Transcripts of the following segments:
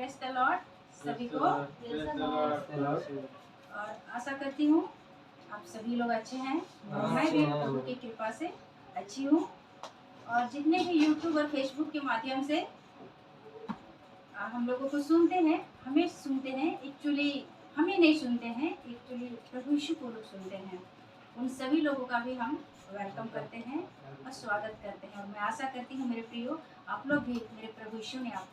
Press the Lord सभी को। और आशा करती हूँ आप सभी लोग अच्छे हैं और मैं भी प्रभु की कृपा से अच्छी हूँ। और जितने भी यूट्यूब और फेसबुक के माध्यम से हम लोगों को सुनते हैं, हमें सुनते हैं, एक्चुअली हमें नहीं सुनते हैं, एक्चुअली प्रभु यीशु को लोग सुनते हैं, उन सभी लोगों का भी हम वेलकम करते हैं और स्वागत करते हैं। और मैं आशा करती हूँ मेरे प्रियो आप लोग भी, मेरे प्रभु यीशु ने आप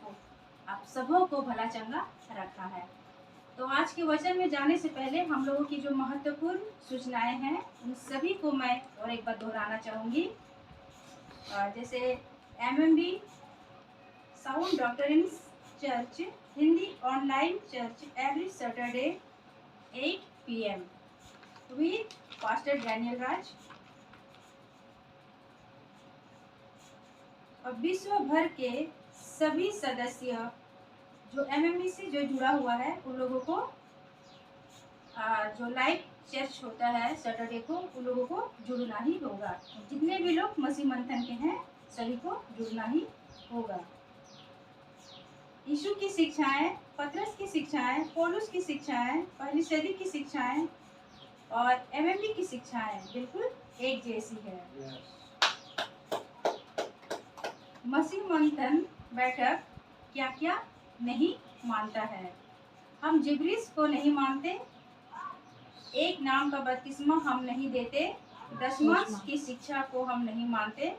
सबों को भला चंगा रखा है। तो आज के वचन में जाने से पहले हम लोगों की जो महत्वपूर्ण सूचनाएं हैं उन सभी को मैं और एक बार दोहराना चाहूँगी। जैसे MMB sound doctrines church Hindi online church every Saturday 8 PM with pastor Daniel Raj. और विश्व भर के सभी सदस्य जो MMB से जो जुड़ा हुआ है उन लोगों को जो लाइव चर्च होता है सैटरडे को, उन लोगों को जुड़ना ही होगा। जितने भी लोग मसीह मंथन के हैं सभी को जुड़ना ही होगा। यीशु की शिक्षाएं, पतरस की शिक्षाएं, पौलुस की शिक्षाएं, पहली सदी की शिक्षाएं और MMB की शिक्षाएं बिल्कुल एक जैसी है। मसीह मंथन बैठक क्या क्या नहीं मानता है। हम जिब्रिस को नहीं मानते, एक नाम का बपतिस्मा हम नहीं देते, दशमांश की शिक्षा को हम नहीं मानते,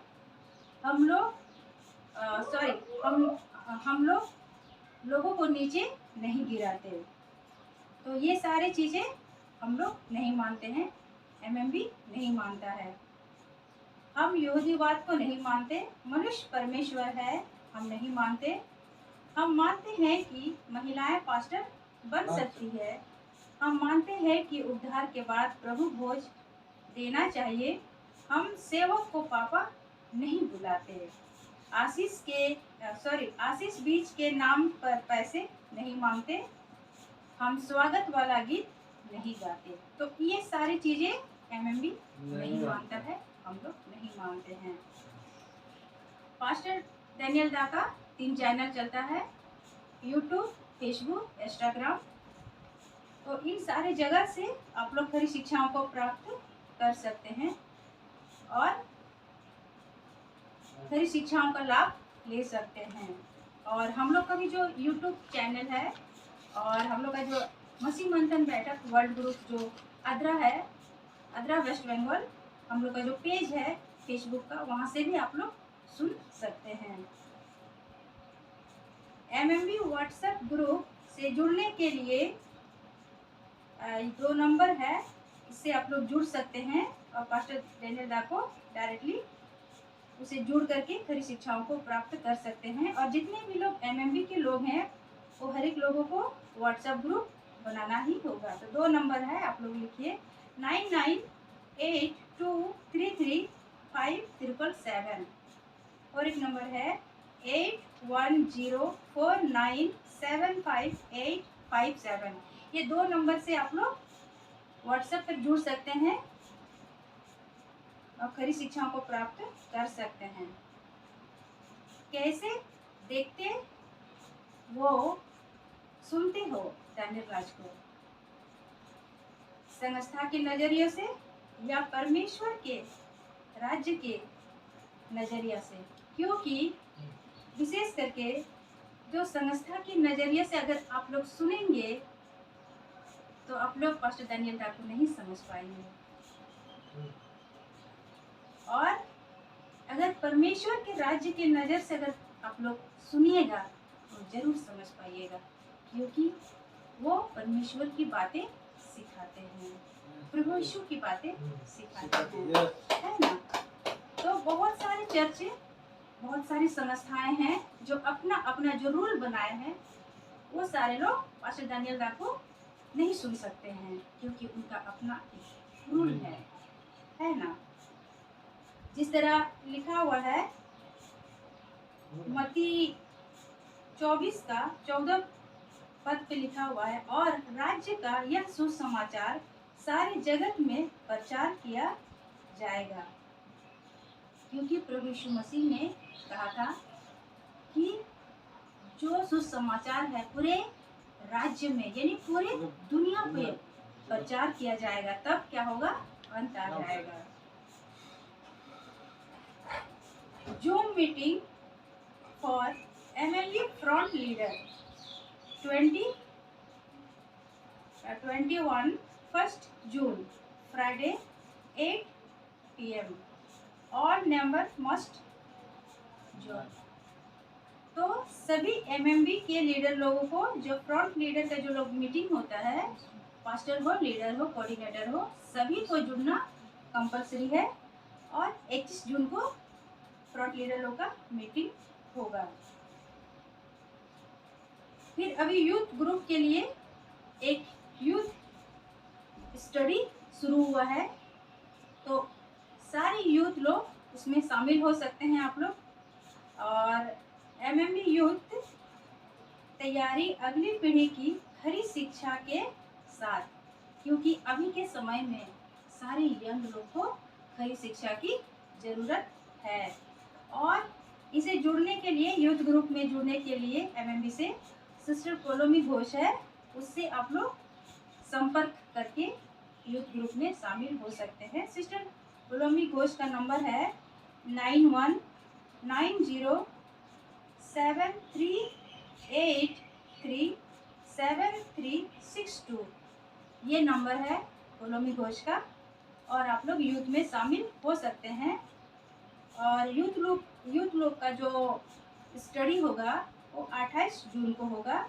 हम लोग लोगों को नीचे नहीं गिराते। तो ये सारी चीज़ें हम लोग नहीं मानते हैं, MMB नहीं मानता है। हम यहूदीवाद को नहीं मानते, मनुष्य परमेश्वर है हम नहीं मानते। हम मानते हैं कि महिलाएं पास्टर बन सकती है। हम मानते हैं कि उद्धार के बाद प्रभु भोज देना चाहिए। हम सेवक को पापा नहीं बुलाते। आशीष बीज के नाम पर पैसे नहीं मांगते। हम स्वागत वाला गीत नहीं गाते। तो ये सारी चीजें MMB नहीं मानता है, हम लोग नहीं मानते हैं। पास्टर डैनियल दा का 3 चैनल चलता है, यूट्यूब, फेसबुक, इंस्टाग्राम। तो इन सारे जगह से आप लोग खरी शिक्षाओं को प्राप्त कर सकते हैं और खरी शिक्षाओं का लाभ ले सकते हैं। और हम लोग का भी जो यूट्यूब चैनल है और हम लोग का जो मसीह मंथन बैठक वर्ल्ड ग्रुप जो आद्रा है, आद्रा वेस्ट बंगाल, हम लोग का जो पेज है फेसबुक का, वहाँ से भी आप लोग सुन सकते हैं। MMB व्हाट्सएप ग्रुप से जुड़ने के लिए 2 नंबर है, इससे आप लोग जुड़ सकते हैं और पास्टर डैनियल दा को डायरेक्टली उसे जुड़ करके खरी शिक्षाओं को प्राप्त कर सकते हैं। और जितने भी लोग MMB के लोग हैं वो हर एक लोगों को व्हाट्सएप ग्रुप बनाना ही होगा। तो 2 नंबर है, आप लोग लिखिए 9982335777 और एक नंबर है 8104975857। ये 2 नंबर से आप लोग व्हाट्सएप पर जुड़ सकते हैं और खरी शिक्षाओं को प्राप्त कर सकते हैं। कैसे देखते वो सुनते हो डैनियल राज को, संस्था के नजरिए से या परमेश्वर के राज्य के नजरिया से? क्योंकि विशेष करके जो संस्था के नजरिए से अगर आप लोग सुनेंगे तो आप लोग पास्टर डैनियल दा को नहीं समझ पाएंगे, और अगर परमेश्वर के राज्य के नज़र से अगर आप लोग सुनिएगा तो जरूर समझ पाइएगा, क्योंकि वो परमेश्वर की बातें सिखाते हैं, प्रभु यीशु की बातें सिखाते हैं, है ना। तो बहुत सारे चर्चे, बहुत सारी संस्थाएं हैं जो अपना अपना जो रूल बनाए हैं, वो सारे लोग पास्टर डैनियल दा को नहीं सुन सकते हैं, क्योंकि उनका अपना रूल है ना। जिस तरह लिखा हुआ है मत्ती 24 का 14 पद पे लिखा हुआ है, और राज्य का यह सुसमाचार सारे जगत में प्रचार किया जाएगा, क्योंकि प्रभु यीशु मसीह ने कहा था कि जो सुसमाचार है पूरे राज्य में यानी पूरे दुनिया पे प्रचार किया जाएगा, तब क्या होगा, अंत आ जाएगा। Zoom meeting for MMB front leader 21 June Friday 8 PM। All member must join. तो सभी MMB के लीडर लोगों को, जो फ्रंट लीडर का जो लोग मीटिंग होता है, पास्टर हो, लीडर हो, कोऑर्डिनेटर हो, सभी को जुड़ना कंपलसरी है। और 21 जून को फ्रंट लीडर लोग का मीटिंग होगा। फिर अभी यूथ ग्रुप के लिए एक यूथ स्टडी शुरू हुआ है, तो सारे यूथ लोग उसमें शामिल हो सकते हैं आप लोग। और MMB यूथ तैयारी अगली पीढ़ी की खरी शिक्षा के साथ, क्योंकि अभी के समय में सारे यंग लोग को खरी शिक्षा की ज़रूरत है। और इसे जुड़ने के लिए, यूथ ग्रुप में जुड़ने के लिए MMB से सिस्टर पोलोमी घोष है, उससे आप लोग संपर्क करके यूथ ग्रुप में शामिल हो सकते हैं। सिस्टर पोलोमी घोष का नंबर है 919073837362। ये नंबर है पोलोमी घोष का, और आप लोग यूथ में शामिल हो सकते हैं। और यूथ लोग का जो स्टडी होगा वो 28 जून को होगा।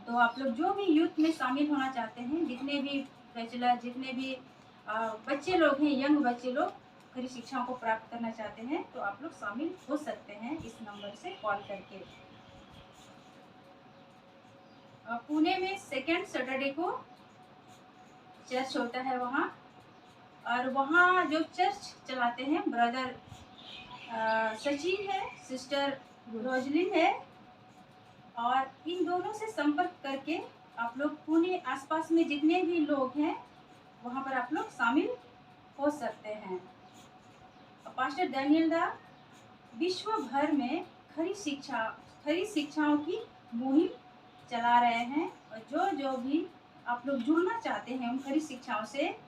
तो आप लोग जो भी यूथ में शामिल होना चाहते हैं, जितने भी बैचलर, जितने भी बच्चे लोग हैं, यंग बच्चे लोग खरी शिक्षाओं को प्राप्त करना चाहते हैं, तो आप लोग शामिल हो सकते हैं इस नंबर से कॉल करके। पुणे में सेकेंड सैटरडे को चर्च होता है वहाँ, और वहाँ जो चर्च चलाते हैं ब्रदर सचिन है, सिस्टर रोजलिन है। और इन दोनों से संपर्क करके आप लोग पुणे आसपास में जितने भी लोग हैं वहाँ पर आप लोग शामिल हो सकते हैं। पास्टर डैनियल दा विश्व भर में खरी शिक्षाओं की मुहिम चला रहे हैं। और जो भी आप लोग जुड़ना चाहते हैं उन खरी शिक्षाओं से,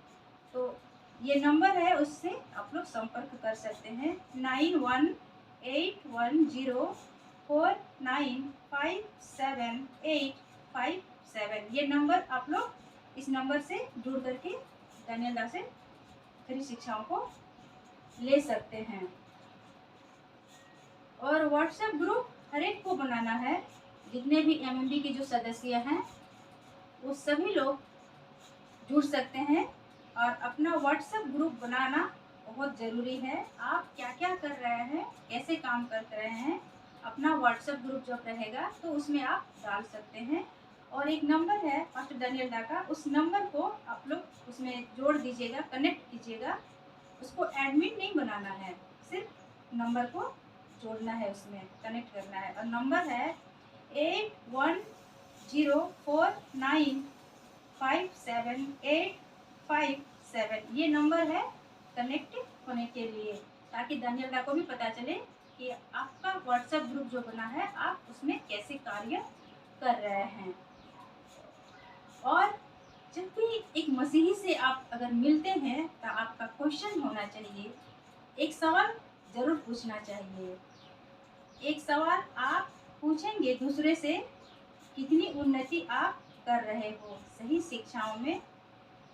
तो ये नंबर है, उससे आप लोग संपर्क कर सकते हैं 918104957857। ये नंबर आप लोग इस नंबर से जुड़ करके डैनियल दा से खरी शिक्षाओं को ले सकते हैं। और व्हाट्सएप ग्रुप हर एक को बनाना है। जितने भी MMB के जो सदस्य हैं वो सभी लोग जुड़ सकते हैं। और अपना व्हाट्सएप ग्रुप बनाना बहुत ज़रूरी है। आप क्या क्या कर रहे हैं, कैसे काम कर रहे हैं, अपना व्हाट्सएप ग्रुप जब रहेगा तो उसमें आप डाल सकते हैं। और एक नंबर है पास्टर डैनियल दा का, उस नंबर को आप लोग उसमें जोड़ दीजिएगा, कनेक्ट कीजिएगा। उसको एडमिन नहीं बनाना है, सिर्फ नंबर को जोड़ना है, उसमें कनेक्ट करना है। और नंबर है 8104957857। ये नंबर है कनेक्ट होने के लिए, ताकि डैनियल दा को भी पता चले कि आपका व्हाट्सएप ग्रुप जो बना है आप उसमें कैसे कार्य कर रहे हैं। और जब भी एक मसीही से आप अगर मिलते हैं तो आपका क्वेश्चन होना चाहिए, एक सवाल जरूर पूछना चाहिए। एक सवाल आप पूछेंगे दूसरे से, कितनी उन्नति आप कर रहे हो सही शिक्षाओं में,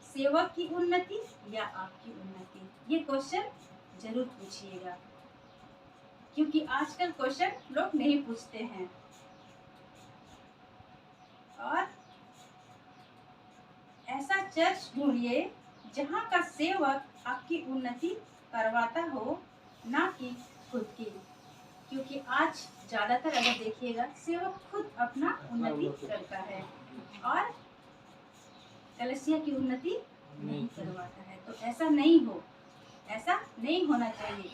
सेवक की उन्नति या आपकी उन्नति, ये क्वेश्चन जरूर पूछिएगा। क्योंकि आजकल क्वेश्चन लोग नहीं पूछते हैं। और ऐसा चर्च ढूंढिए जहाँ का सेवक आपकी उन्नति करवाता हो, ना कि खुद की। क्योंकि आज ज़्यादातर अगर देखिएगा सेवक खुद अपना उन्नति करता है और कलीसिया की उन्नति नहीं करवाता है। तो ऐसा नहीं हो, ऐसा नहीं होना चाहिए।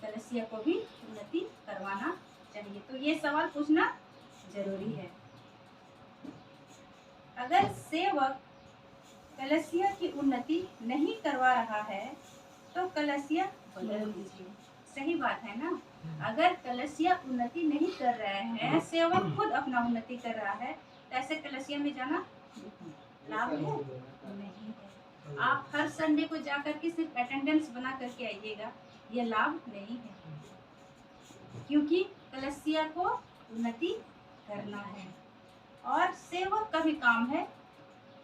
कलीसिया को भी उन्नति करवाना चाहिए। तो ये सवाल पूछना जरूरी है। अगर सेवक कलीसिया की उन्नति नहीं करवा रहा है तो कलीसिया बदल दीजिए। सही बात है ना। अगर कलसिया उन्नति नहीं कर रहे हैं, सेवक खुद अपना उन्नति कर रहा है, तो ऐसे कलसिया में जाना लाभ है? नहीं है। आप हर संडे को जाकर के सिर्फ अटेंडेंस बना करके आइएगा, ये लाभ नहीं है, क्योंकि कलसिया को उन्नति करना है और सेवक का भी काम है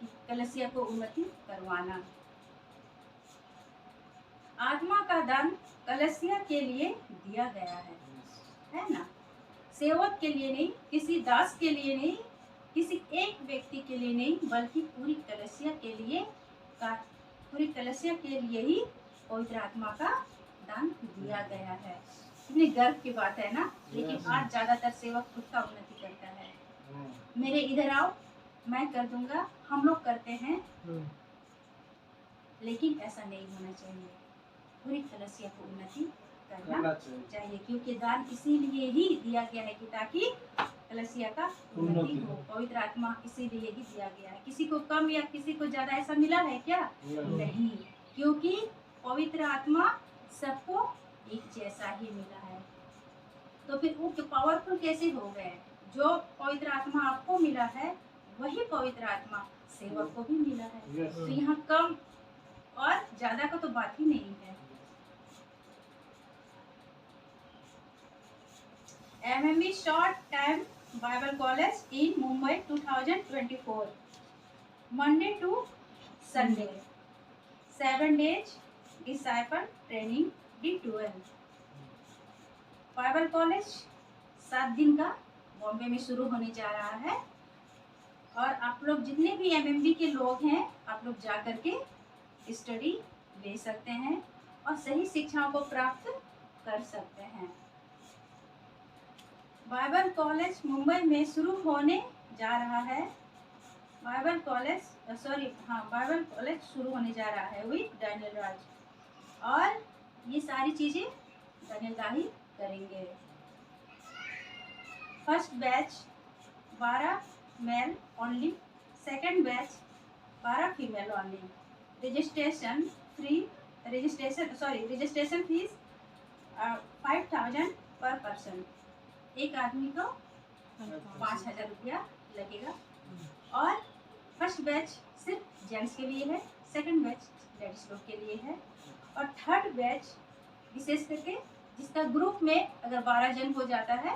कि कलसिया को उन्नति करवाना। आत्मा का दान कलसिया के लिए दिया गया है ना? सेवक के लिए नहीं, किसी दास के लिए नहीं, किसी एक व्यक्ति के लिए नहीं, बल्कि पूरी कलसिया के लिए, पूरी कलसिया के लिए ही पवित्र आत्मा का दान दिया गया है। कितनी गर्व की बात है ना? लेकिन आज ज्यादातर सेवक खुद का उन्नति करता है। मेरे इधर आओ, मैं कर दूंगा, हम लोग करते हैं, लेकिन ऐसा नहीं होना चाहिए। पूरी कलसिया को उन्नति करना चाहिए, क्योंकि दान इसीलिए ही दिया गया है कि ताकि कलसिया का उन्नति हो। पवित्र आत्मा इसीलिए ही दिया गया है। किसी को कम या किसी को ज्यादा ऐसा मिला है क्या? नहीं, क्योंकि पवित्र आत्मा सबको एक जैसा ही मिला है। तो फिर वो पावरफुल कैसे हो गए? जो पवित्र आत्मा आपको मिला है, वही पवित्र आत्मा सेवक को भी मिला है। तो यहाँ कम और ज्यादा का तो बात ही नहीं है। MME Short Time Bible College in Mumbai 2024, Monday to Sunday, 7 days Disciple Training D12। Bible college 7 दिन का बॉम्बे में शुरू होने जा रहा है और आप लोग जितने भी MMB के लोग हैं, आप लोग जा कर के स्टडी ले सकते हैं और सही शिक्षाओं को प्राप्त कर सकते हैं। बाइबल कॉलेज मुंबई में शुरू होने जा रहा है। बाइबल कॉलेज शुरू होने जा रहा है विद डैनियल राज, और ये सारी चीजें डैनियल दा ही करेंगे। First batch 12 male only, second batch 12 female only. Registration fees 5000 per person. एक आदमी को 5000 रुपया लगेगा। और फर्स्ट बैच सिर्फ जेंट्स के लिए है, सेकंड बैच लेडीज लोग के लिए है, और थर्ड बैच विशेष करके जिसका ग्रुप में अगर 12 जन हो जाता है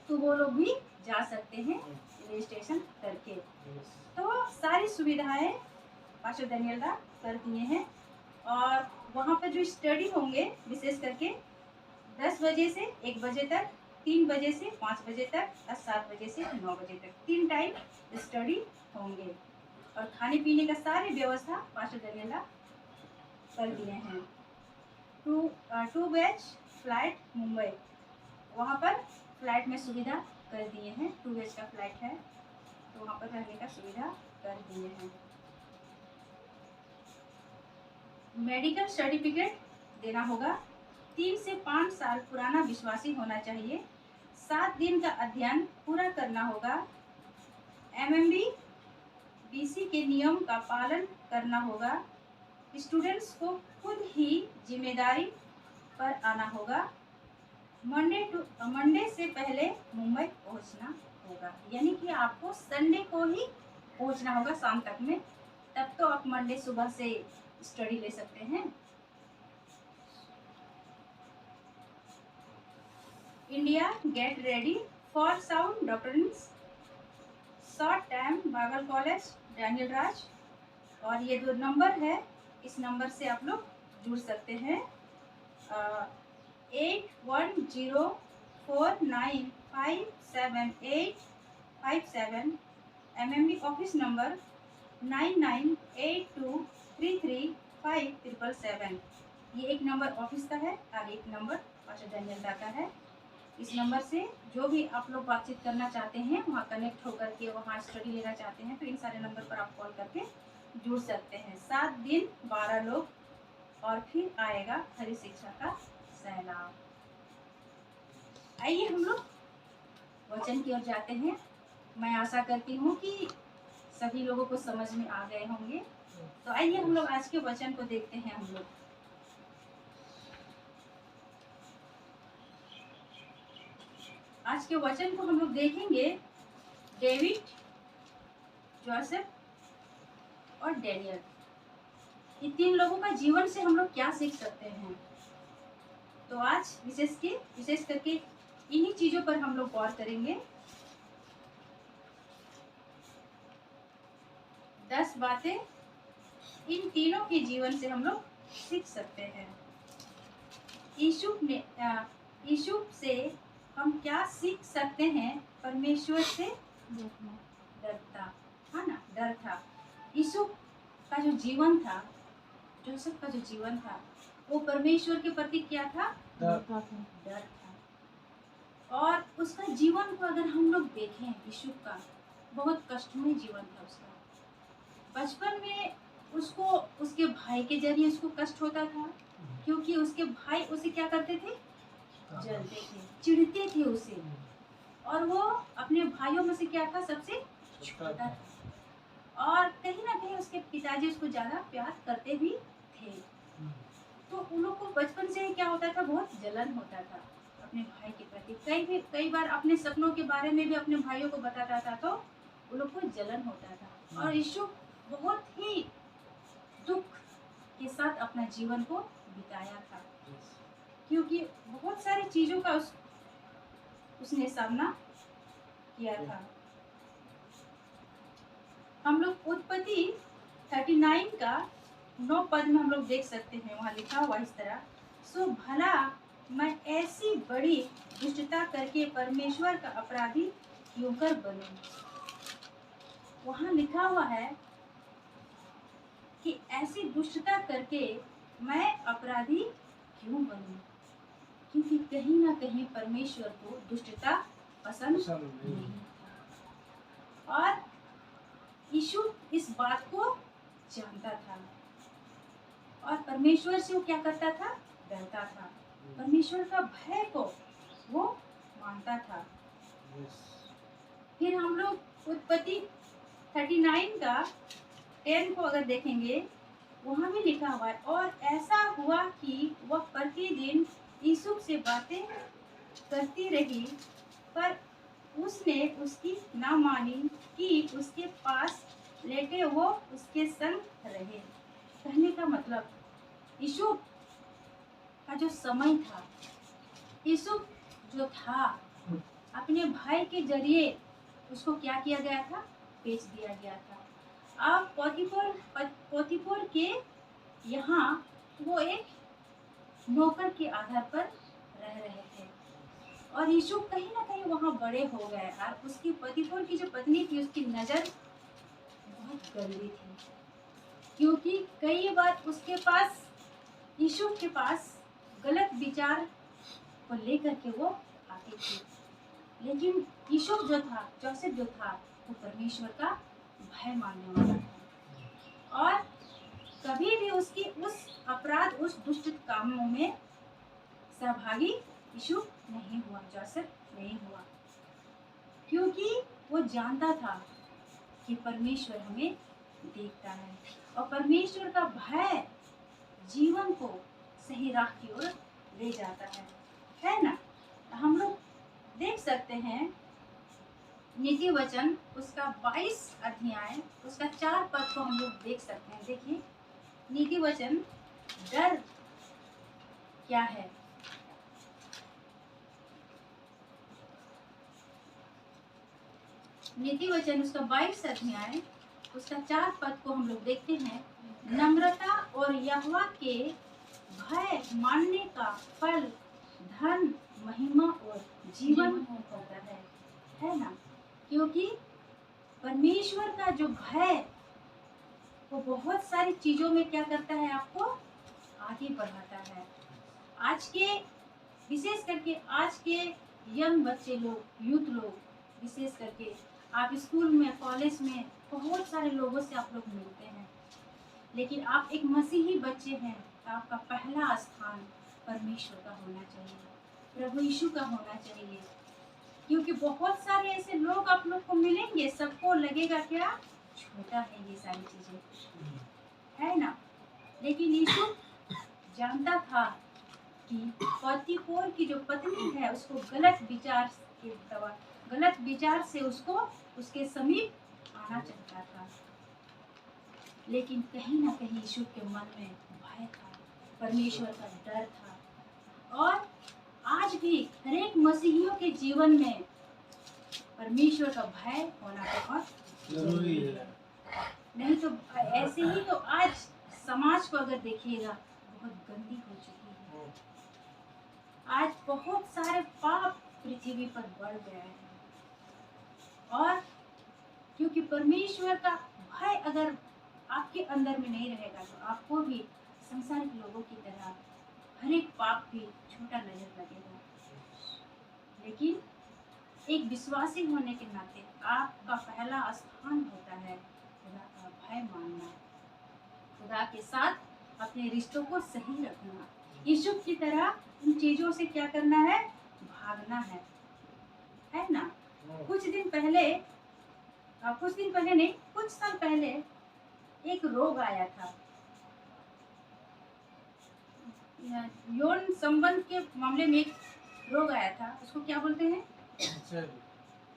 तो वो लोग भी जा सकते हैं रजिस्ट्रेशन करके। तो सारी सुविधाएं पास्टर डैनियल दा कर दिए हैं। और वहाँ पर जो स्टडी होंगे विशेष करके 10 बजे से 1 बजे तक, 3 बजे से 5 बजे तक और 7 बजे से 9 बजे तक 3 टाइम स्टडी होंगे। और खाने पीने का सारी व्यवस्था पास्टर डैनियल दा कर दिए हैं। टू बैच फ्लाइट मुंबई, वहाँ पर फ्लाइट में सुविधा कर दिए हैं। 2 बैच का फ्लाइट है तो वहाँ पर रहने का सुविधा कर दिए हैं। मेडिकल सर्टिफिकेट देना होगा। 3 से 5 साल पुराना विश्वासी होना चाहिए। 7 दिन का अध्ययन पूरा करना होगा। MMB BC के नियम का पालन करना होगा। स्टूडेंट्स को खुद ही जिम्मेदारी पर आना होगा। मंडे से पहले मुंबई पहुंचना होगा, यानी कि आपको संडे को ही पहुंचना होगा शाम तक में, तब तो आप मंडे सुबह से स्टडी ले सकते हैं। India get ready for sound doctrines, short time Bible college Daniel Raj. और ये 2 नंबर है, इस नंबर से आप लोग जुड़ सकते हैं। 8104957857। MMB office number 9982335777। ये एक नंबर ऑफिस का है और एक नंबर पास्टर डैनियल दा का है। इस नंबर से जो भी आप लोग बातचीत करना चाहते हैं, वहाँ कनेक्ट होकर के वहाँ स्टडी लेना चाहते हैं, तो इन सारे नंबर पर आप कॉल करके जुड़ सकते हैं। 7 दिन 12 लोग, और फिर आएगा हरी शिक्षा का सैलाब। आइए हम लोग वचन की ओर जाते हैं। मैं आशा करती हूँ कि सभी लोगों को समझ में आ गए होंगे। तो आइए हम लोग आज के वचन को देखते हैं। हम लोग आज के वचन को हम लोग देखेंगे डेविड, जोसेफ और डेनियल, ये 3 लोगों का जीवन से हम लोग क्या सीख सकते हैं। तो आज विशेष करके इन्हीं चीजों पर हम लोग गौर करेंगे। 10 बातें इन तीनों के जीवन से हम लोग सीख सकते हैं। यूसुफ से हम क्या सीख सकते हैं? परमेश्वर से डरता, है ना, डर था। यूसुफ का जो जीवन था, जोसेफ का जो जीवन था, वो परमेश्वर के प्रति क्या था? डर था। और उसका जीवन को अगर हम लोग देखें, यूसुफ का बहुत कष्टमय जीवन था उसका। बचपन में उसको उसके भाई के जरिए उसको कष्ट होता था, क्योंकि उसके भाई उसे क्या करते थे? जलते थे, चिढ़ते थे उसे। और वो अपने भाइयों में से क्या था? सबसे छोटा था। और कहीं ना कहीं उसके पिताजी उसको ज्यादा प्यार करते भी थे। तो उन लोग को बचपन से क्या होता था? बहुत जलन होता था अपने भाई के प्रति। कई बार अपने सपनों के बारे में भी अपने भाइयों को बताता था, तो उन लोग को जलन होता था। और यूसुफ बहुत ही दुख के साथ अपना जीवन को बिताया था, क्योंकि बहुत सारी चीजों का उसने सामना किया था। हम लोग उत्पत्ति 39 का 9 पद में हम लोग देख सकते हैं, वहां लिखा हुआ इस तरह, सो भला मैं ऐसी बड़ी दुष्टता करके परमेश्वर का अपराधी क्यों कर बनूं। वहां लिखा हुआ है कि ऐसी दुष्टता करके मैं अपराधी क्यों बनूं, क्योंकि कहीं ना कहीं परमेश्वर को दुष्टता पसंद नहीं था। और यूसुफ इस बात को जानता था और परमेश्वर से वो क्या करता था? डरता था। परमेश्वर का भय को वो मानता था। फिर हम लोग उत्पत्ति 39 का 10 को अगर देखेंगे, वहां भी लिखा हुआ है, और ऐसा हुआ कि वह प्रतिदिन यूसुफ से बातें करती रही, पर उसने उसकी ना मानी कि उसके पास लेटे वो उसके संग रहे। कहने का मतलब, यूसुफ का जो समय था, यूसुफ जो था, अपने भाई के जरिए उसको क्या किया गया था? बेच दिया गया था। अब पोतीफर के यहाँ वो एक नौकर के आधार पर रह रहे थे, और यूसुफ कहीं ना कहीं वहाँ बड़े हो गए। और उसकी पोतीफर की जो पत्नी थी, उसकी नजर बहुत गंदी थी, क्योंकि कई बार उसके पास, यूसुफ के पास गलत विचार को लेकर के वो आती थी। लेकिन यूसुफ जो था, जोसेफ जो था, वो परमेश्वर का भय मानने वाला था, और कभी भी उसकी उस अपराध, उस दुष्ट कामों में सहभागी यूसुफ नहीं हुआ, जोसेफ नहीं हुआ, क्योंकि वो जानता था कि परमेश्वर हमें देखता है, और परमेश्वर का भय जीवन को सही राह की ओर ले जाता है ना। हम लोग देख सकते हैं नीति वचन उसका 22 अध्याय उसका 4 पद को हम लोग देख सकते हैं। देखिए, नीति वचन डर क्या है? नीति वचन उसका 22 अध्याय उसका 4 पद को हम लोग देखते हैं, नम्रता और यहोवा के भय मानने का फल धन, महिमा और जीवन होता है ना। क्योंकि परमेश्वर का जो भय, वो बहुत सारी चीजों में क्या करता है? आपको आगे बढ़ाता है। आज के, विशेष करके आज के यंग बच्चे लोग, यूथ लोग, विशेष करके आप स्कूल में, कॉलेज में बहुत सारे लोगों से आप लोग मिलते हैं, लेकिन आप एक मसीही बच्चे हैं, तो आपका पहला स्थान परमेश्वर का होना चाहिए, प्रभु यीशु का होना चाहिए। क्योंकि बहुत सारे ऐसे लोग आप लोग को मिलेंगे, सबको लगेगा क्या छोटा है ये सारी चीजें, है ना। लेकिन यीशु जानता था कि पोतीफर की जो पत्नी है, उसको गलत विचार के दवा गलत विचार से उसको उसके समीप आना चाहता था। लेकिन कहीं ना कहीं यीशु के मन में भय था, परमेश्वर का डर था। और आज भी हर एक मसीहियों के जीवन में परमेश्वर का भय होना बहुत जरूरी है। नहीं तो ऐसे ही तो आज समाज को अगर देखिएगा बहुत गंदी हो चुकी है। आज बहुत सारे पाप पृथ्वी पर बढ़ गए हैं। और क्योंकि परमेश्वर का भय अगर आपके अंदर में नहीं रहेगा तो आपको भी संसारिक लोगों की तरह हर एक पाप भी छोटा नजर लगेगा। लेकिन एक विश्वासी होने के नाते आपका पहला स्थान होता है खुदा का भय मानना, खुदा के साथ अपने रिश्तों को सही रखना, यीशु की तरह उन चीजों से क्या करना है, भागना है ना। कुछ दिन पहले नहीं, कुछ साल पहले एक रोग आया था, यौन संबंध के मामले में एक रोग आया था। उसको क्या बोलते हैं,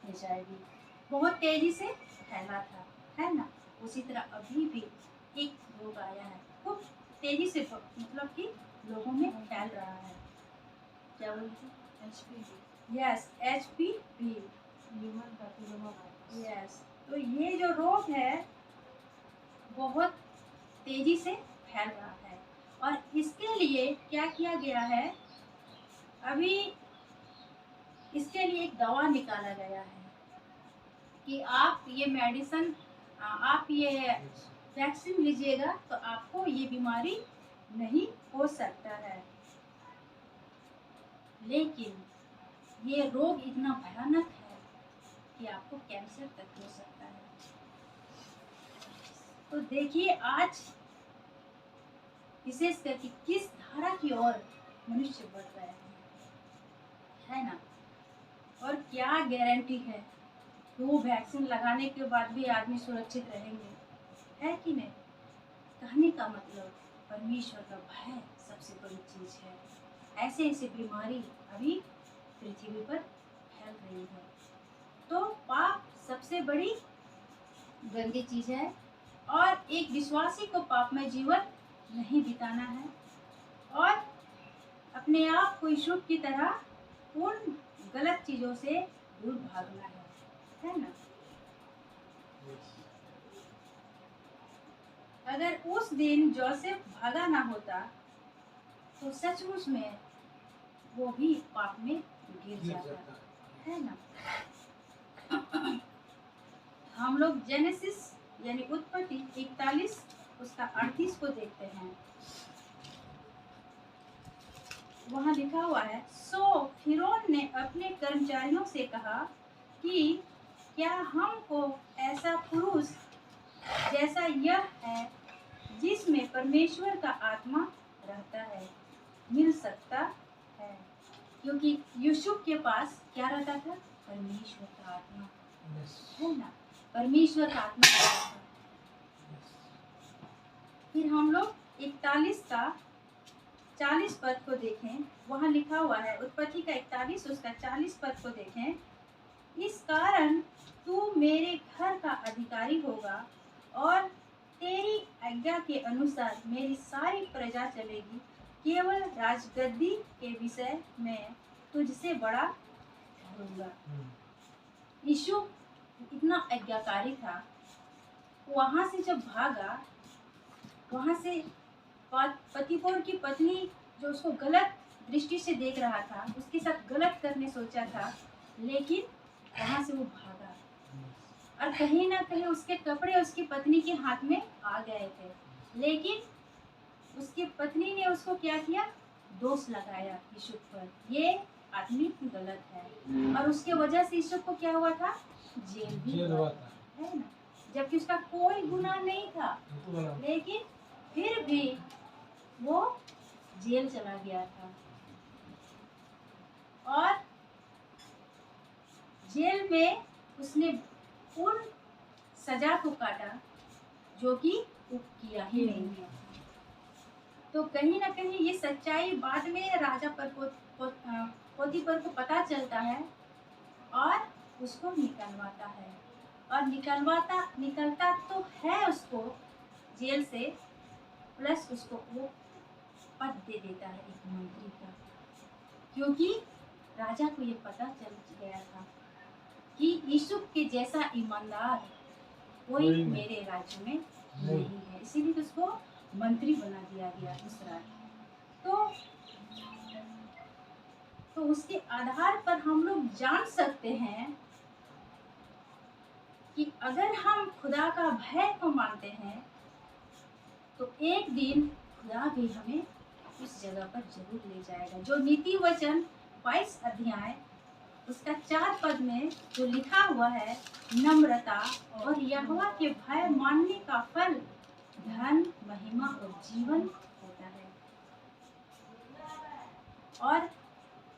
HIV। बहुत तेजी से फैला था, है ना। उसी तरह अभी भी एक रोग आया है, खूब तेजी से, मतलब कि लोगों में फैल रहा है। क्या बोलते हैं, HPV। Yes, HPV, human papilloma virus. Yes, तो ये जो रोग है बहुत तेजी से फैल रहा है। और इसके लिए क्या किया गया है, अभी इसके लिए एक दवा निकाला गया है कि आप ये मेडिसिन, आप ये वैक्सीन लीजिएगा तो आपको ये बीमारी नहीं हो सकता है। लेकिन ये रोग इतना भयानक है कि आपको कैंसर तक हो सकता है। तो देखिए आज विशेष करके किस धारा की ओर मनुष्य बढ़ रहे है ना। और क्या गारंटी है कि वो वैक्सीन लगाने के बाद भी आदमी सुरक्षित रहेंगे, है कि नहीं। कहने का मतलब परमेश्वर का भय सबसे बड़ी चीज है। ऐसे ऐसे बीमारी अभी पृथ्वी पर फैल रही है। तो पाप सबसे बड़ी गंदी चीज है और एक विश्वासी को पापमय जीवन नहीं बिताना है और अपने आप को यीशु की तरह उन गलत चीजों से दूर भागना है ना। अगर उस दिन जोसेफ भागा ना होता तो सचमुच में वो भी पाप में गिर जाता, है ना। हम लोग जेनेसिस यानी उत्पत्ति 41 उसका 38 को देखते हैं। वहाँ लिखा हुआ है, सो फिरौन ने अपने कर्मचारियों से कहा कि क्या हमको ऐसा पुरुष जैसा यह है जिसमें परमेश्वर का आत्मा रहता है मिल सकता है। क्योंकि यूसुफ के पास क्या रहता था, परमेश्वर का आत्मा, है ना। परमेश्वर का आत्मा रहता था। फिर हम लोग 41 का 40 पद को देखें। वहाँ लिखा हुआ है, उत्पत्ति का 41 उसका 40 पद को देखें। इस कारण तू मेरे घर का अधिकारी होगा और तेरी आज्ञा के अनुसार मेरी सारी प्रजा चलेगी। केवल राजगद्दी के विषय में तुझसे बड़ा ठहरूंगा। यीशु इतना आज्ञाकारी था। वहाँ से जब भागा, वहाँ से पतिपोर की पत्नी जो उसको गलत दृष्टि से देख रहा था, उसके साथ गलत करने सोचा था, लेकिन वहाँ से वो भागा और कहीं ना कहीं उसके कपड़े उसकी पत्नी के हाथ में आ गए थे। लेकिन उसकी पत्नी ने उसको क्या किया, दोष लगाया यूसुफ पर, ये आदमी गलत है। और उसके वजह से यूसुफ को क्या हुआ था, जेल भी हुआ था, है ना। जबकि उसका कोई गुनाह नहीं था, लेकिन फिर भी वो जेल चला गया था। और जेल में उसने उन सजा को काटा जो कि किया ही नहीं है। तो कहीं ना कहीं ये सच्चाई बाद में राजा पोतीफर को पता चलता है और उसको निकलवाता है, और निकलता तो है उसको जेल से, प्लस उसको वो पद दे देता है एक मंत्री का, क्योंकि राजा को ये पता चल गया था कि यूसुफ के जैसा ईमानदार कोई मेरे राज्य में नहीं है, इसीलिए तो उसको मंत्री बना दिया गया मिस्र। तो उसके आधार पर हम लोग जान सकते हैं कि अगर हम खुदा का भय को मानते हैं तो एक दिन खुदा भी हमें उस जगह पर जरूर ले जाएगा। जो नीति वचन 22 अध्याय उसका 4 पद में जो लिखा हुआ है, नम्रता और यहोवा के भय मानने का फल धन, महिमा और जीवन होता है। और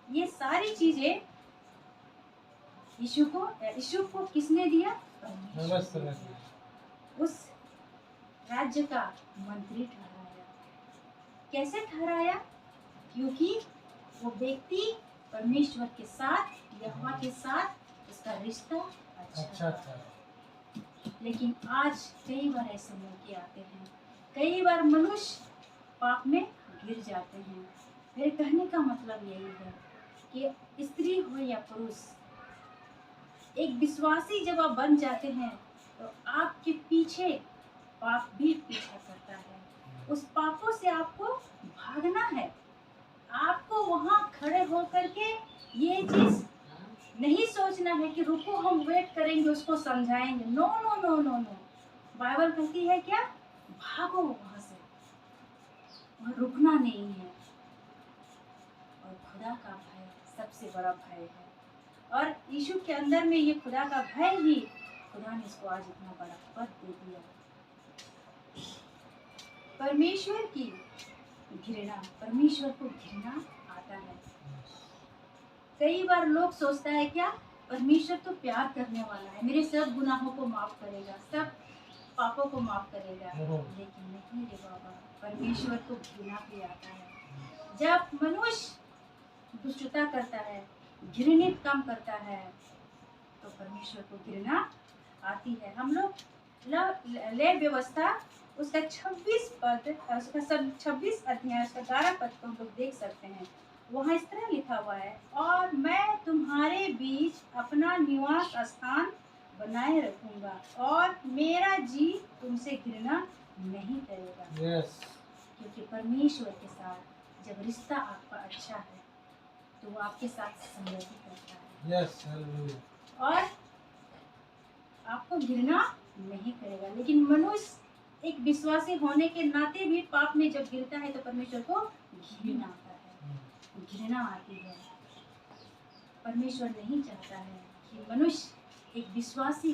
ये सारी चीजें यीशु को किसने दिया? परमेश्वर। उस राज्य का मंत्री ठहराया। कैसे ठहराया? क्योंकि वो व्यक्ति परमेश्वर के साथ, यहोवा के साथ उसका रिश्ता अच्छा था। लेकिन आज कई बार ऐसे मौके आते हैं, कई बार मनुष्य पाप में गिर जाते हैं। मेरे कहने का मतलब यही है कि स्त्री हो या पुरुष, एक विश्वासी जब आप बन जाते हैं तो आपके पीछे पाप भी पीछा करता है। उस पापों से आपको भागना है। आपको वहां खड़े होकर के ये चीज नहीं सोचना है कि रुको हम वेट करेंगे, उसको समझाएंगे। No no no no no, Bible कहती है क्या? भागो वहां से, वहां रुकना नहीं है। और खुदा का भय सबसे बड़ा भय है, और यीशु के अंदर में ये खुदा का भय ही खुदा ने इसको आज इतना बड़ा पद दे दिया। परमेश्वर की घृणा, परमेश्वर को घृणा आता है। कई बार लोग सोचता है क्या, परमेश्वर तो प्यार करने वाला है, मेरे सब गुनाहों को माफ करेगा, सब पापों को माफ करेगा। लेकिन नहीं रे बाबा, परमेश्वर को घृणा भी आता है। जब मनुष्य दुष्टता करता है, घृणित काम करता है, तो परमेश्वर को घृणा आती है। हम लोग ले व्यवस्था उसका 26 पद, उसका सब 26 अध्याय उसका 11 पद को हम लोग देख सकते हैं। वहाँ इस तरह लिखा हुआ है, और मैं तुम्हारे बीच अपना निवास स्थान बनाए रखूंगा और मेरा जी तुमसे घृणा नहीं करेगा। क्योंकि परमेश्वर के साथ जब रिश्ता आपका अच्छा है तो वो आपके साथ संगति करता है। और आपको घृणा नहीं करेगा। लेकिन मनुष्य एक विश्वासी होने के नाते भी पाप में जब गिरता है तो परमेश्वर को घृणा आता है, घृणा आती है। परमेश्वर नहीं चाहता है कि मनुष्य एक विश्वासी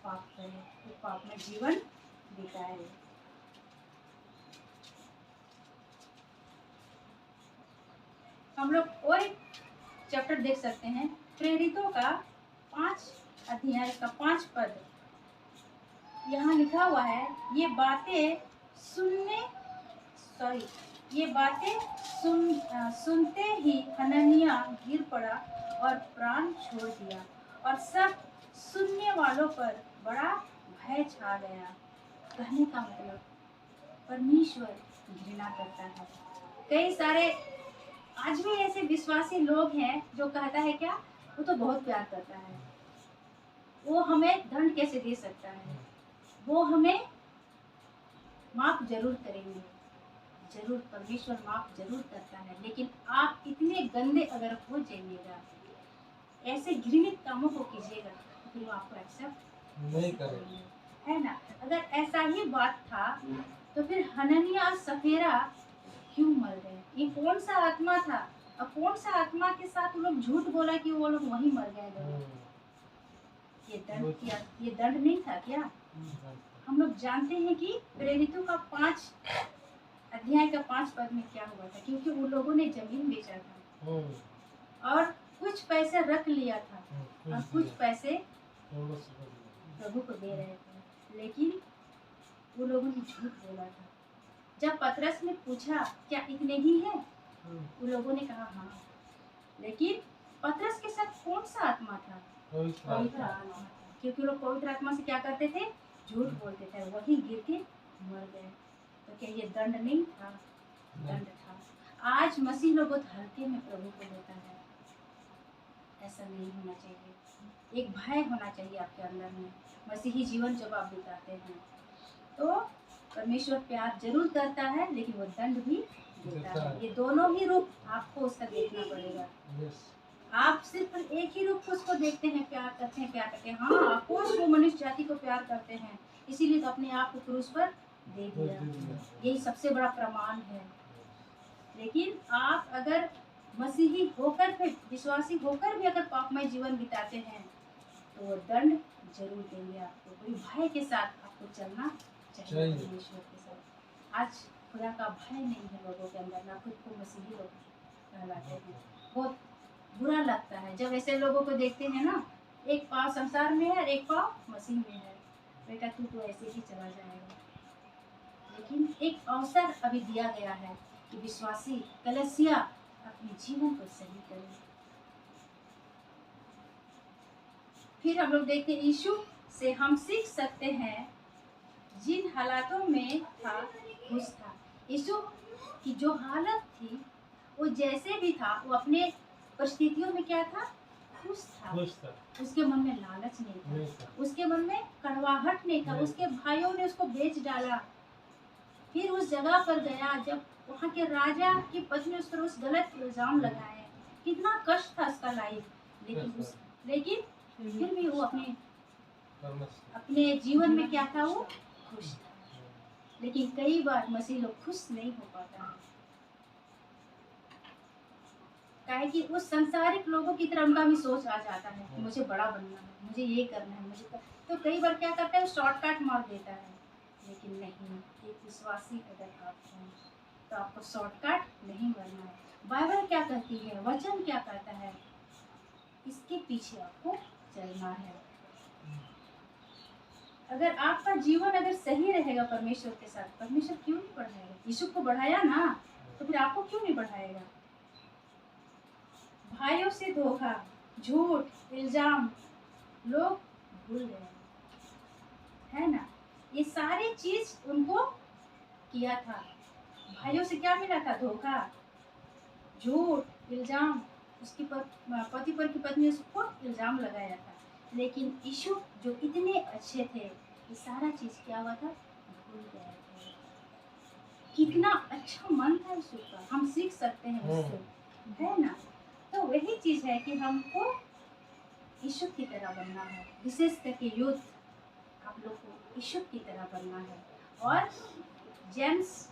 पाप करे, वो पाप में जीवन बिताए। हम लोग और एक चैप्टर देख सकते हैं, प्रेरितों का 5 अध्याय का 5 पद। यहाँ लिखा हुआ है, ये बातें सुनते ही हननिया गिर पड़ा और प्राण छोड़ दिया, और सब सुनने वालों पर बड़ा भय छा गया। कहने का मतलब परमेश्वर घृणा करता है। कई सारे आज भी ऐसे विश्वासी लोग हैं जो कहता है क्या, वो तो बहुत प्यार करता है, वो हमें दंड कैसे दे सकता है, वो हमें माफ जरूर करेंगे। जरूर परमेश्वर माफ जरूर करता है, लेकिन आप इतने गंदे अगर हो जाइएगा, ऐसे घृणित कामों को कीजिएगा तो फिर वो आपको एक्सेप्ट नहीं करेंगे, है ना। अगर ऐसा ही बात था तो फिर हननिया और सफेरा क्यों मर गए? ये कौन सा आत्मा था और कौन सा आत्मा के साथ वो लोग झूठ बोला कि वो लोग वहीं मर गए? ये दंड नहीं था क्या? हम लोग जानते हैं कि प्रेरितों का 5 अध्याय का 5 पद में क्या हुआ था, क्योंकि उन लोगों ने जमीन बेचा था और कुछ पैसे रख लिया था और कुछ पैसे प्रभु को दे रहे थे, लेकिन वो लोगों ने झूठ बोला था। जब पतरस ने पूछा क्या इतने ही है, उन लोगों ने कहा हाँ, लेकिन पतरस के साथ कौन सा आत्मा था? पवित्र आत्मा था, क्योंकि लोग पवित्र आत्मा से क्या करते थे? झूठ बोलते थे, वही गिर के मर गए। तो क्या ये दंड नहीं था? दंड था। आज मसीह लोग बहुत हल्के में प्रभु को लेता है, ऐसा नहीं होना चाहिए। एक भय होना चाहिए आपके अंदर में। मसीही जीवन जब आप बिताते हैं तो परमेश्वर प्यार जरूर करता है, लेकिन वो दंड भी देता है। ये दोनों ही रूप आपको उसका देखना पड़ेगा। आप सिर्फ एक ही रूप को उसको देखते हैं, प्यार करते हैं, प्यार करते हैं। हाँ, अफकोर्स वो मनुष्य जाति को प्यार करते हैं, इसीलिए तो अपने आप को क्रूस पर दे दिया। यही सबसे बड़ा प्रमाण है। लेकिन आप अगर मसीही होकर भी, विश्वासी होकर भी अगर पापमय जीवन बिताते हैं तो वो दंड जरूर देंगे आपको। बड़ी भय के साथ आपको चलना चाहिए परमेश्वर के साथ। आज खुदा का भय नहीं है लोगों के अंदर, ना खुद को मसीही लोग कहलाते हैं। बहुत बुरा लगता है जब ऐसे लोगों को देखते हैं ना, एक पाँव संसार में है और एक पाँव मसीह में है। बेटा तू तो ऐसे ही चला जाएगा। लेकिन एक अवसर अभी दिया गया है कि विश्वासी कलीसिया अपने जीवन को सही करे। फिर हम लोग देखते हैं यीशु से हम सीख सकते हैं। जिन हालातों में था खुश था। यीशु की जो हालत थी वो जैसे भी था, वो अपने परिस्थितियों में क्या था? खुश था। उसके मन में लालच नहीं था, उसके मन में कड़वाहट नहीं था। उसके भाइयों ने उसको बेच डाला, फिर उस जगह पर गया जब वहाँ के राजा की पत्नी उस पर उस गलत इल्जाम लगाए। कितना कष्ट था उसका लाइफ, लेकिन फिर भी वो अपने जीवन में क्या था? वो खुश था। लेकिन कई बार मसीह लोग खुश नहीं हो पाता है, काहे कि उस संसारिक लोगों की तरह उनका भी सोच आ जाता है कि मुझे बड़ा बनना है, मुझे ये करना है, तो कई बार क्या करता है? शॉर्टकट मार देता है। लेकिन नहीं, एक विश्वासी अगर आप हैं तो आपको शॉर्टकट नहीं मारना है। बाइबल क्या कहती है, वचन क्या कहता है, इसके पीछे आपको चलना है। अगर आपका जीवन अगर सही रहेगा परमेश्वर के साथ, परमेश्वर क्यों नहीं बढ़ाएगा? यीशु को बढ़ाया ना, तो फिर आपको क्यों नहीं बढ़ाएगा? भाइयों से धोखा, झूठ, इल्जाम लोग भूल गए, है ना? ये सारी चीज उनको किया था। भाइयों से क्या मिला था? धोखा, झूठ, इल्जाम। उसकी पति पर की पत्नी उसको इल्जाम लगाया था। लेकिन यीशु जो इतने अच्छे थे, ये सारा चीज क्या हुआ था? भूल गए थे। कितना अच्छा मन था यीशु का, हम सीख सकते हैं उससे, है ना? तो वही चीज है कि हमको यीशु की तरह बनना है। विशेष करके यूथ, आप लोग को यीशु की तरह बनना है। और जेंट्स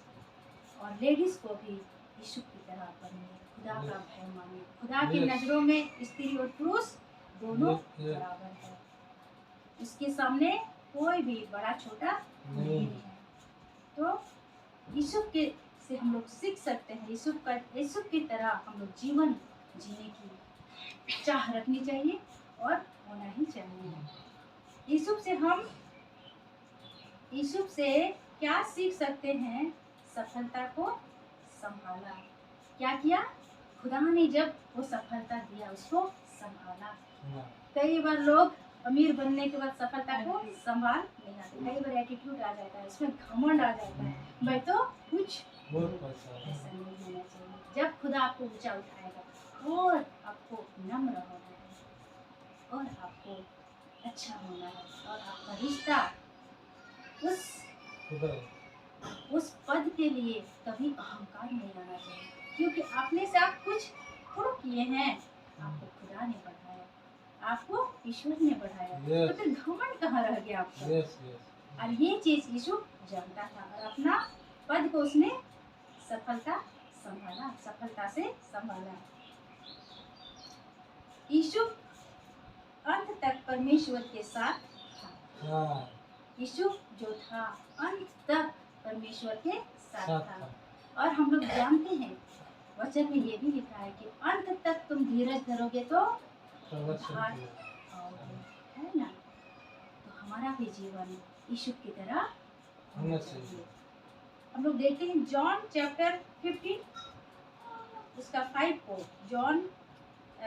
और लेडीज को भी यीशु की तरह बने, खुदा का भय माने। खुदा की नजरों में स्त्री और पुरुष दोनों बराबर है। उसके सामने कोई भी बड़ा छोटा नहीं है। तो यीशु के से हम लोग सीख सकते हैं। यीशु की तरह हम लोग जीवन जीने की चाह रखनी चाहिए और होना ही चाहिए। यीशु से क्या सीख सकते हैं? सफलता को संभाला। क्या किया? खुदा ने जब वो सफलता दिया उसको संभाला। कई बार लोग अमीर बनने के बाद सफलता को संभाल नहीं आते। कई बार एटीट्यूड आ जाता है, उसमें घमंड आ जाता है, मैं तो कुछ ऐसा नहीं होना चाहिए। जब खुदा आपको ऊंचा उठाएगा और आपको नम्र होना है और आपको अच्छा होना है और आपका रिश्ता उस पद के लिए कभी अहंकार नहीं आना चाहिए, क्योंकि अपने से आप कुछ थोड़ा किए हैं। आपको खुदा ने बढ़ाया, आपको ईश्वर ने बढ़ाया, तो फिर घमंड कहाँ रह गया आपका? और ये चीज यीशु जानता था और अपना पद को उसने सफलता से संभाला। यीशु अंत तक परमेश्वर के साथ था। यीशु जो था अंत तक परमेश्वर के साथ था। और हम लोग जानते हैं वचन में ये भी लिखा है कि अंत तक तुम धीरज धरोगे तो उद्धार पाओगे, है ना? तो हमारा भी जीवन यीशु की तरह होना चाहिए। हम लोग देखते हैं जॉन चैप्टर 15 उसका 5 को, जॉन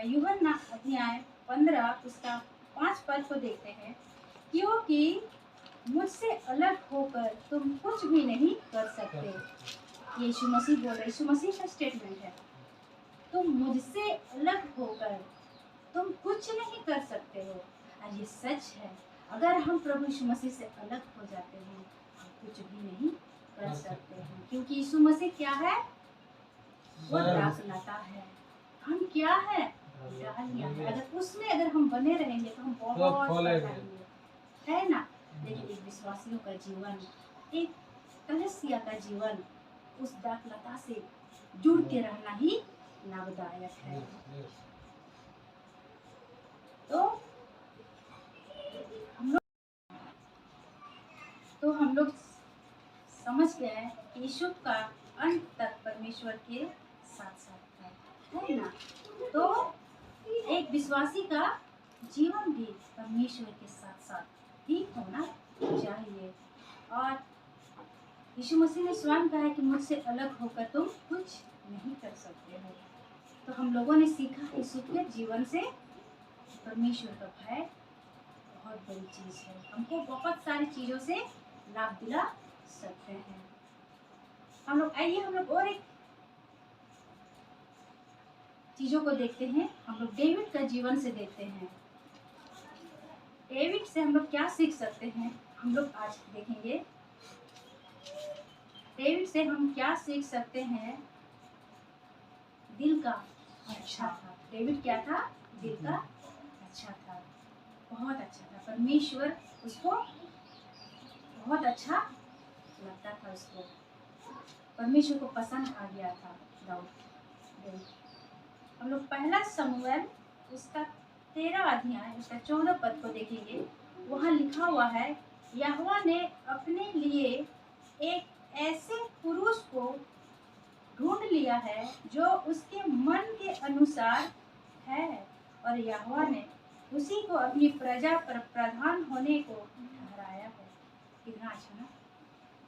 यूहन्ना अध्याय 15 उसका 5 पद को देखते हैं, क्योंकि मुझसे अलग होकर तुम कुछ भी नहीं कर सकते। यीशु मसीह बोल रहे, यीशु मसीह का स्टेटमेंट है, तुम मुझसे अलग होकर तुम कुछ नहीं कर सकते हो। और ये सच है, अगर हम प्रभु यीशु मसीह से अलग हो जाते हैं हम कुछ भी नहीं कर सकते हैं, क्योंकि यीशु मसीह क्या है, वो दाखलता है, हम क्या है, डालियां है। अगर उसमें अगर हम बने रहेंगे तो हम बहुत फलेंगे, है ना। लेकिन एक विश्वासियों का जीवन, एक कलीसिया का जीवन उस दाखलता से जुड़ के रहना ही लाभदायक है। तो हम लोग समझ गए कि यीशु का अंत तक परमेश्वर के साथ साथ है ना। तो एक विश्वासी का जीवन भी परमेश्वर के साथ साथ ही होना चाहिए। और यीशु मसीह ने स्वयं कहा है कि मुझसे अलग होकर तुम कुछ नहीं कर सकते हो। तो हम लोगों ने सीखा यीशु के जीवन से परमेश्वर का भय बहुत बड़ी चीज है, हमको बहुत सारी चीजों से लाभ दिला सकते हैं। हम लोग आइए हम लोग और एक चीजों को देखते हैं। हम लोग डेविड का जीवन से देखते हैं, डेविड से हम लोग क्या सीख सकते हैं, हम लोग आज देखेंगे। डेविड से हम क्या सीख सकते हैं, दिल का अच्छा था। डेविड क्या था, दिल का अच्छा था, बहुत अच्छा था। परमेश्वर उसको बहुत अच्छा लगता था, उसको परमेश्वर को पसंद आ गया था दाऊद। हम लोग पहला शमूएल उसका 13 अध्याय उसका 14 पद को देखेंगे। वहाँ लिखा हुआ है, यहोवा ने अपने लिए एक ऐसे पुरुष को ढूंढ लिया है जो उसके मन के अनुसार है, और यहोवा ने उसी को अपनी प्रजा पर प्रधान होने को ठहराया है। कितना अच्छा ना।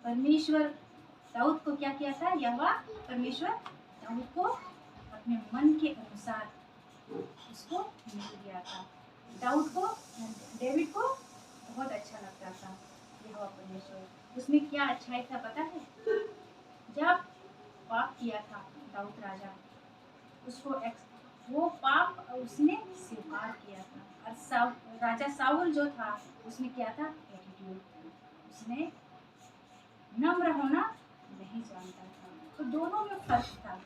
परमेश्वर दाऊद को क्या किया था, यहोवा परमेश्वर दाऊद को अपने मन के अनुसार उसको मिल गया था। दाऊद को, डेविड को बहुत अच्छा लगता था यहोवा परमेश्वर। उसमें क्या अच्छाई था पता है, जब पाप किया था दाऊद राजा, उसको वो पाप उसने स्वीकार किया था। और राजा साउल जो था उसने क्या था, एटीट्यूड, उसने नम्र होना नहीं जानता था। तो दोनों में फर्क था।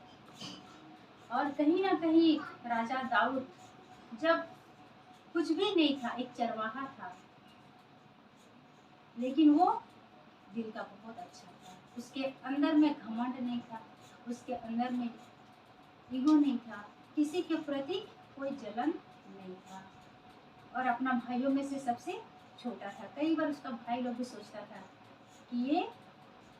और कहीं ना कहीं राजा दाऊद जब कुछ भी नहीं था, एक चरवाहा था, लेकिन वो दिल का बहुत अच्छा था। उसके अंदर में घमंड नहीं था, उसके अंदर में ईगो नहीं था, किसी के प्रति कोई जलन नहीं था, और अपना भाइयों में से सबसे छोटा था। कई बार उसका भाई लोग भी सोचता था कि ये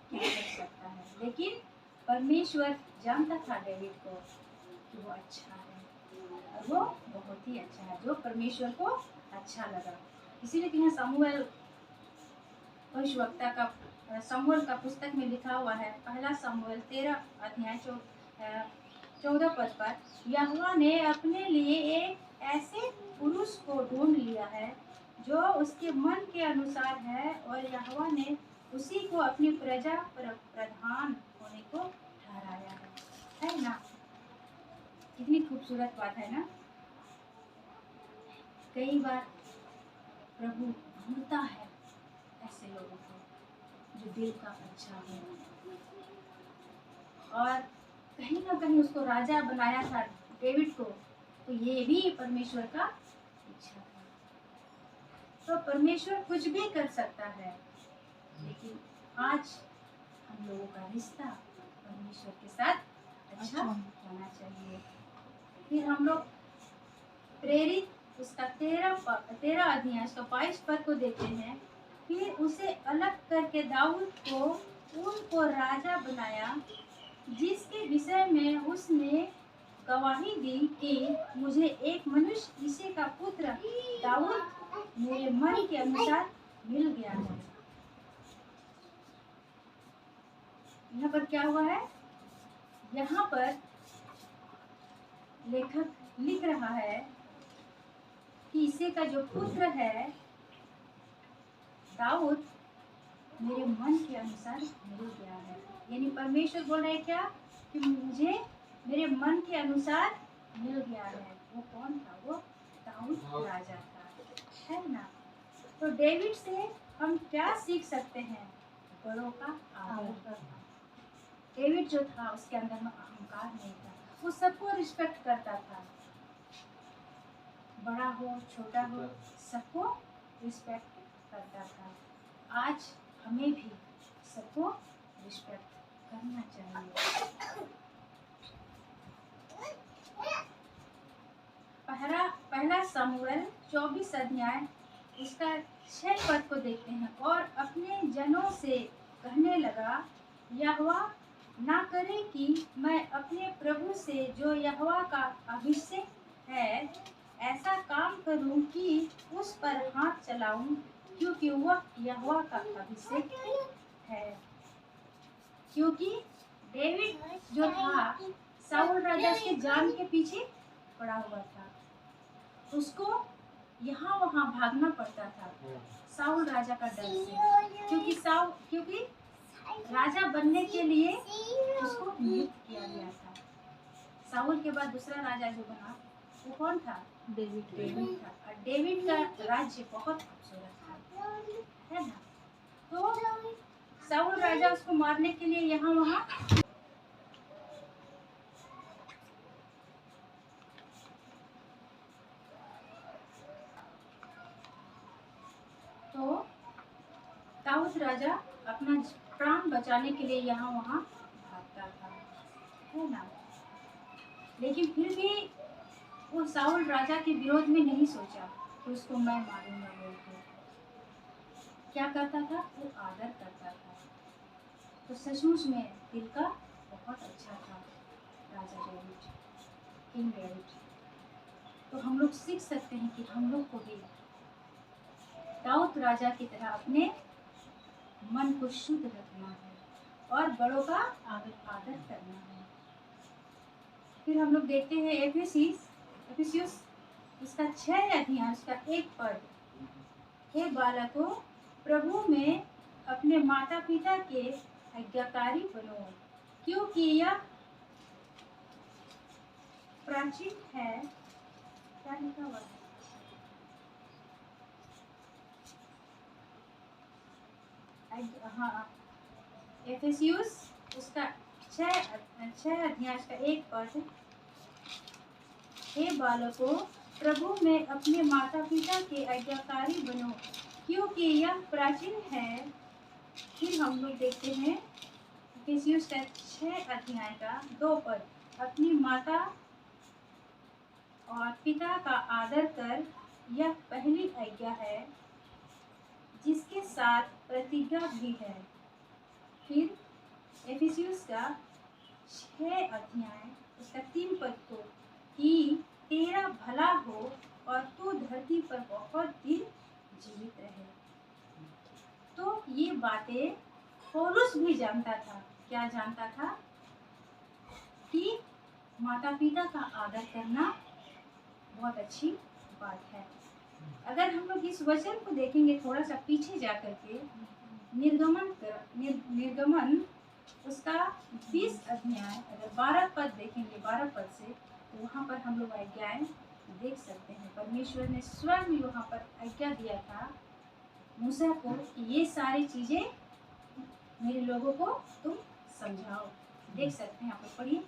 क्या कर सकता है, लेकिन परमेश्वर जानता था डेविड को कि वो अच्छा है, और वो बहुत ही अच्छा है, जो परमेश्वर को अच्छा लगा। इसीलिए यहाँ शमूएल भविष्यवक्ता का शमूएल का पुस्तक में लिखा हुआ है, पहला शमूएल 13 अध्याय 14 पद पर, यहोवा ने अपने लिए एक ऐसे पुरुष को ढूंढ लिया है जो उसके मन के अनुसार है, और यहोवा ने उसी को अपनी प्रजा पर प्रधान होने को ठहराया है ना। कितनी खूबसूरत बात है ना। कई बार प्रभु ढूंढता है ऐसे लोगों को जो दिल का अच्छा है, और कहीं ना कहीं उसको राजा बनाया था डेविड को, तो ये भी परमेश्वर का इच्छा था। तो परमेश्वर कुछ भी कर सकता है, लेकिन आज हम लोगों का रिश्ता परमेश्वर के साथ अच्छा होना चाहिए। फिर हम लोग प्रेरित उसका 13 अध्याय उसका 22 पद को देखते हैं। फिर उसे अलग करके दाऊद को उनको राजा बनाया, जिसके विषय में उसने गवाही दी कि मुझे एक मनुष्य इसे का पुत्र दाऊद मेरे मन के अनुसार मिल गया है। यहाँ पर क्या हुआ है, यहाँ पर लेखक लिख रहा है कि इसे का जो पुत्र है दाऊद मेरे मन के अनुसार मिल गया है। यानी परमेश्वर बोल रहे हैं क्या कि मुझे मेरे मन के अनुसार मिल गया है। वो कौन था? वो दाऊद राजा था, है ना। तो डेविड से हम क्या सीख सकते हैं? बड़ों का आदर करना। डेविड जो था उसके अंदर में अहंकार नहीं था, वो सबको रिस्पेक्ट करता था, बड़ा हो छोटा हो सबको रिस्पेक्ट करता था। आज हमें भी सबको रिस्पेक्ट करना चाहिए। पहला शमूएल 24 अध्याय उसका 6 पद को देखते हैं। और अपने जनों से कहने लगा, यहोवा ना करे कि मैं अपने प्रभु से जो यहोवा का अभिषेक है ऐसा काम करूं कि उस पर हाथ चलाऊं, क्योंकि वह यहोवा का अभिषेक है। क्योंकि डेविड जो था साउल राजा के जान के पीछे पड़ा हुआ था, उसको यहाँ वहाँ भागना पड़ता था साउल राजा का डर से, क्योंकि राजा बनने के लिए उसको नियुक्त किया गया था। साउल के बाद दूसरा राजा जो बना वो कौन था? डेविड था। और डेविड का राज्य बहुत खूबसूरत था, है ना। तो साउल राजा उसको मारने के लिए यहाँ वहाँ तो दाऊद राजा अपना प्राण बचाने के लिए यहाँ वहाँ भागता था, है ना। लेकिन फिर भी वो साउल राजा के विरोध में नहीं सोचा कि उसको मैं मारूंगा बोलकर। क्या करता था? वो आदर करता था। तो सचमुच में दिल का बहुत अच्छा था राजा डेविड, किंग डेविड। तो हम लोग सीख सकते हैं कि हम लोग को भी दाऊद राजा की तरह अपने मन को शुद्ध रखना है और बड़ों का आदर करना है। फिर हम लोग देखते हैं एफिसियस उसका 6 अध्याय उसका 1 पद। हे बालकों, प्रभु में अपने माता पिता के आज्ञाकारी बनो, क्योंकि यह प्राचीन है। क्या लिखा हुआ है? हाँ, एफिसियस उसका 6 अध्याय का 1 पद। हे बालकों, प्रभु में अपने माता पिता के आज्ञाकारी बनो, क्योंकि यह प्राचीन है। फिर हम लोग देखते हैं एफिसियस का 6 अध्याय का 2 पद। अपनी माता और पिता का आदर कर, यह पहली आज्ञा है जिसके साथ प्रतिज्ञा भी है। फिर एफिसियस का 6 अध्याय उसका 3 पद को, कि तेरा भला हो और तू धरती पर बहुत दिन जीवित रहे। तो ये बातें पौलुस भी जानता था। क्या जानता था? कि माता पिता का आदर करना बहुत अच्छी बात है। अगर हम लोग इस वचन को देखेंगे थोड़ा सा पीछे जा करके, निर्गमन उसका 20 अध्याय अगर 12 पद देखेंगे, 12 पद से, तो वहाँ पर हम लोग आज्ञाएं देख सकते हैं। परमेश्वर ने स्वयं वहाँ पर आज्ञा दिया था मूसा को कि ये सारी चीजें मेरे लोगों को तुम समझाओ। देख सकते हैं, आप लोग पढ़िए।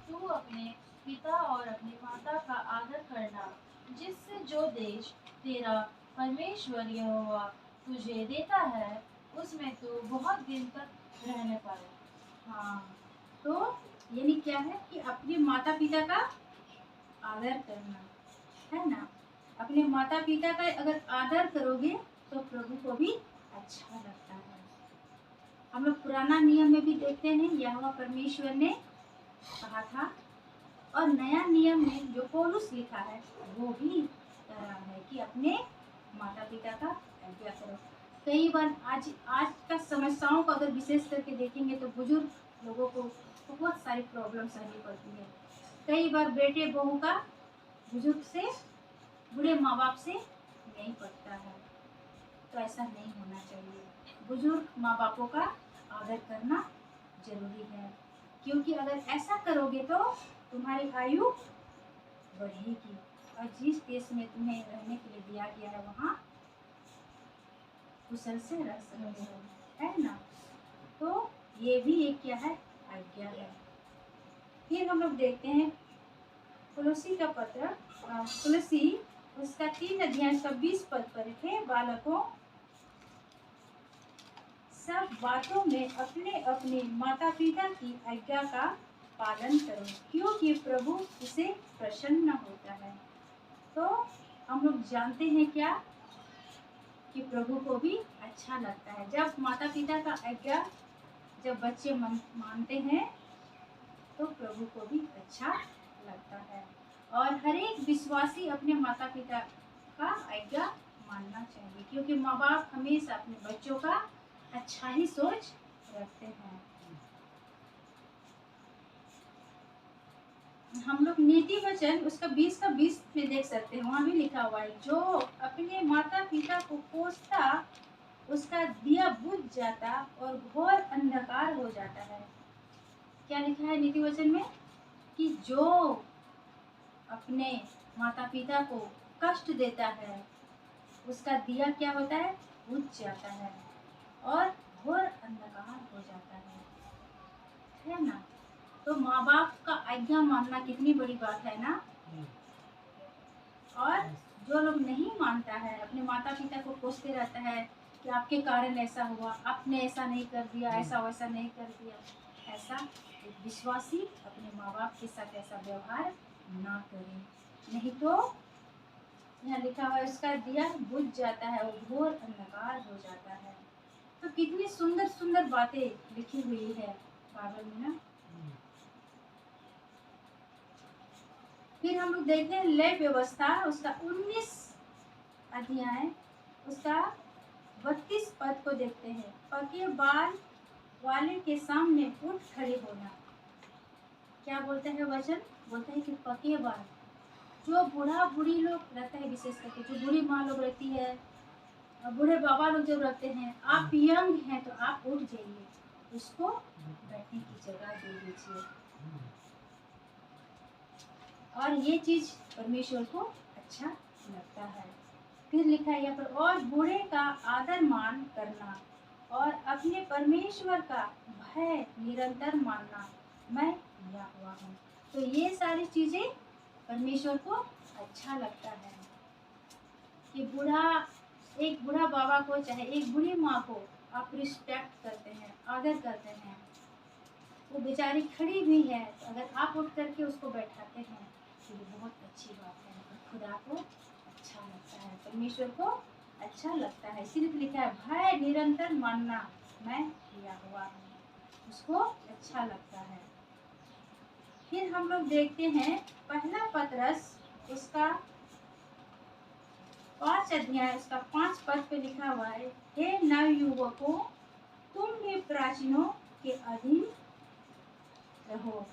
तू अपने पिता और अपनी माता का आदर करना, जिससे जो देश तेरा परमेश्वर यहोवा तुझे देता है उसमें तू बहुत दिन तक रहने पाए। हाँ, तो यानी क्या है कि अपने माता पिता का आदर करना, है ना। अपने माता पिता का अगर आदर करोगे तो प्रभु को भी अच्छा लगता है। हम लोग पुराना नियम में भी देखते हैं यहोवा परमेश्वर ने कहा था, और नया नियम में जो पौलुस लिखा है वो भी कह रहा है कि अपने माता पिता का आज्ञा करो। कई बार आज का समस्याओं को अगर विशेष करके देखेंगे तो बुजुर्ग लोगों को बहुत सारी प्रॉब्लम सहनी पड़ती है। कई बार बेटे बहू का बुजुर्ग से, बूढ़े माँ बाप से नहीं पटता है। तो ऐसा नहीं होना चाहिए। बुजुर्ग माँ बापों का आदर करना जरूरी है, क्योंकि अगर ऐसा करोगे तो तुम्हारी आयु बढ़ेगी और जिस देश में तुम्हें रहने के लिए दिया गया है वहाँ कुशल से रह सकते हो, है ना। तो ये भी एक क्या है, आज्ञा है। फिर हम लोग देखते हैं कुलुसी का पत्र, कुलुसी उसका 3 अध्याय 26 पद पर है, बालकों सब बातों में अपने अपने माता पिता की आज्ञा का पालन करो, क्योंकि प्रभु इसे प्रसन्न होता है। तो हम लोग जानते हैं क्या कि प्रभु को भी अच्छा लगता है जब माता पिता का आज्ञा जब बच्चे मानते हैं तो प्रभु को भी अच्छा लगता है। और हर एक विश्वासी अपने माता पिता का आज्ञा मानना चाहिए, क्योंकि माँ बाप हमेशा अपने बच्चों का अच्छा ही सोच रखते हैं। हम लोग नीति वचन उसका 20 का 20 में देख सकते हैं, वहाँ भी लिखा हुआ है, जो अपने माता पिता को कोसता उसका दिया बुझ जाता और घोर अंधकार हो जाता है। क्या लिखा है नीति वचन में कि जो अपने माता पिता को कष्ट देता है उसका दिया क्या होता है, बुझ जाता है और घोर अंधकार हो जाता है ना। तो माँ बाप का आज्ञा मानना कितनी बड़ी बात है ना। और जो लोग नहीं मानता है, अपने माता पिता को कोसते रहता है कि आपके कारण ऐसा हुआ, आपने ऐसा नहीं कर दिया, ऐसा वैसा नहीं कर दिया, ऐसा एक विश्वासी अपने माँ बाप के साथ ऐसा व्यवहार ना करें, नहीं तो यहाँ लिखा हुआ है उसका दिया बुझ जाता है और घोर अंधकार हो जाता है। तो कितनी सुंदर सुंदर बातें लिखी हुई है बाइबल में ना। फिर हम लोग देखते हैं लय व्यवस्था उसका 19 अध्याय उसका 32 पद को देखते हैं। पके बाल वाले के सामने उठ खड़े होना। क्या बोलता है वचन, बोलता है कि पके बाल, जो बूढ़ा बूढ़ी लोग रहता है, विशेष करके जो बूढ़ी माँ लोग रहती है और बूढ़े बाबा लोग जो रहते हैं, आप यंग हैं तो आप उठ जाइए, उसको बैठने की जगह दे दीजिए। और ये चीज परमेश्वर को अच्छा लगता है। फिर लिखा है यहाँ पर, और बूढ़े का आदर मान करना और अपने परमेश्वर का भय निरंतर मानना, मैं यहोवा हूँ। तो ये सारी चीजें परमेश्वर को अच्छा लगता है कि एक बूढ़ा बाबा को चाहे एक बूढ़ी माँ को आप रिस्पेक्ट करते हैं, आदर करते हैं। वो बेचारी खड़ी भी है तो अगर आप उठ करके उसको बैठाते हैं तो ये बहुत अच्छी बात है, खुदा को अच्छा लगता है, परमेश्वर को अच्छा लगता है। सिर्फ लिखा है भय निरंतर मानना, मैं यहोवा हूँ, उसको अच्छा लगता है। फिर हम लोग देखते हैं पहला पतरस उसका 5 अध्याय उसका 5 पद पे लिखा हुआ है, हे नवयुवकों तुम भी प्राचीनों के अधीन रहो।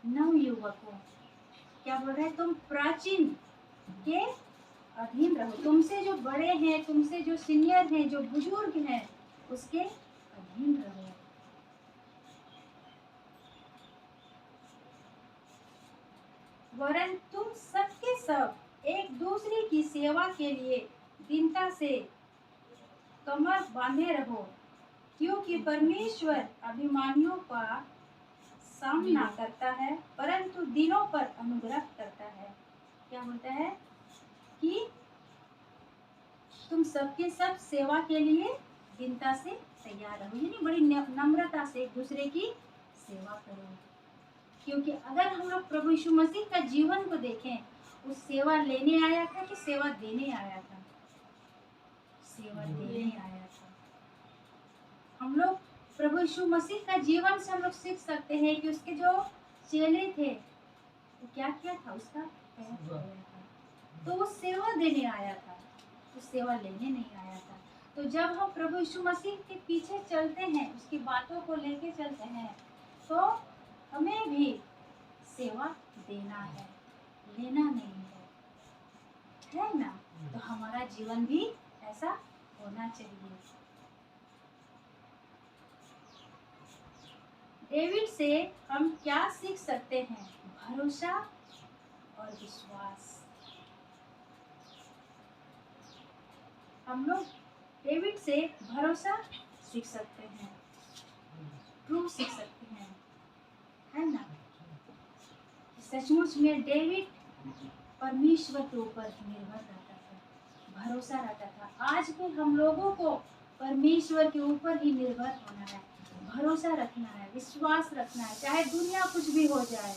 नवयुवकों क्या बोल रहे हैं, तुम प्राचीन के अधीन रहो, तुमसे जो बड़े हैं, तुमसे जो सीनियर हैं, जो बुजुर्ग हैं, उसके अधीन रहो। वरन तुम सबके सब एक दूसरे की सेवा के लिए दीनता से कमर बांधे रहो, क्योंकि परमेश्वर अभिमानियों का सामना करता है परंतु दीनों पर अनुग्रह करता है। क्या बोलता है कि तुम सबके सब सेवा के लिए दीनता से तैयार रहो, यानी बड़ी नम्रता से एक दूसरे की सेवा करो। क्योंकि अगर हम लोग प्रभु यीशु मसीह का जीवन को देखें, वो सेवा लेने आया था कि सेवा देने आया था? सेवा देने आया था। हम लोग प्रभु यीशु मसीह का जीवन से हम लोग सीख सकते हैं कि उसके जो चेले थे वो क्या किया था, उसका पैर छुआ था। तो वो सेवा देने आया था, वो सेवा लेने नहीं आया था। तो जब हम प्रभु यीशु मसीह के पीछे चलते हैं, उसकी बातों को लेके चलते हैं, तो हमें भी सेवा देना है, लेना नहीं है ना? तो हमारा जीवन भी ऐसा होना चाहिए। डेविड से हम क्या सीख सकते हैं? भरोसा और विश्वास। हम लोग डेविड से भरोसा सीख सकते हैं, ट्रू सीख सकते हैं, है ना? सचमुच में डेविड परमेश्वर के ऊपर निर्भर रहता था, भरोसा रहता था। आज भी हम लोगों को परमेश्वर के ऊपर ही निर्भर होना है, भरोसा रखना है, विश्वास रखना है। चाहे दुनिया कुछ भी हो जाए,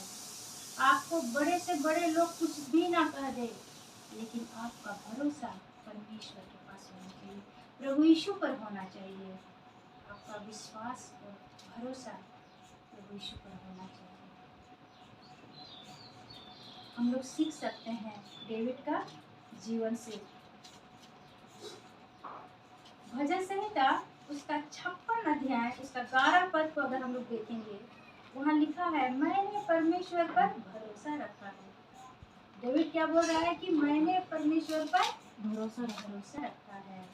आपको बड़े से बड़े लोग कुछ भी ना कह दे, लेकिन आपका भरोसा परमेश्वर के पास होना चाहिए, प्रभु यीशु पर होना चाहिए। आपका विश्वास और भरोसा प्रभु यीशु पर होना चाहिए। हम लोग सीख सकते हैं डेविड का जीवन से। भजन संहिता उसका 56 अध्याय उसका 11 पद को अगर हम लोग देखेंगे, वहाँ लिखा है, मैंने परमेश्वर पर भरोसा रखा है। डेविड क्या बोल रहा है कि मैंने परमेश्वर पर भरोसा रखा है,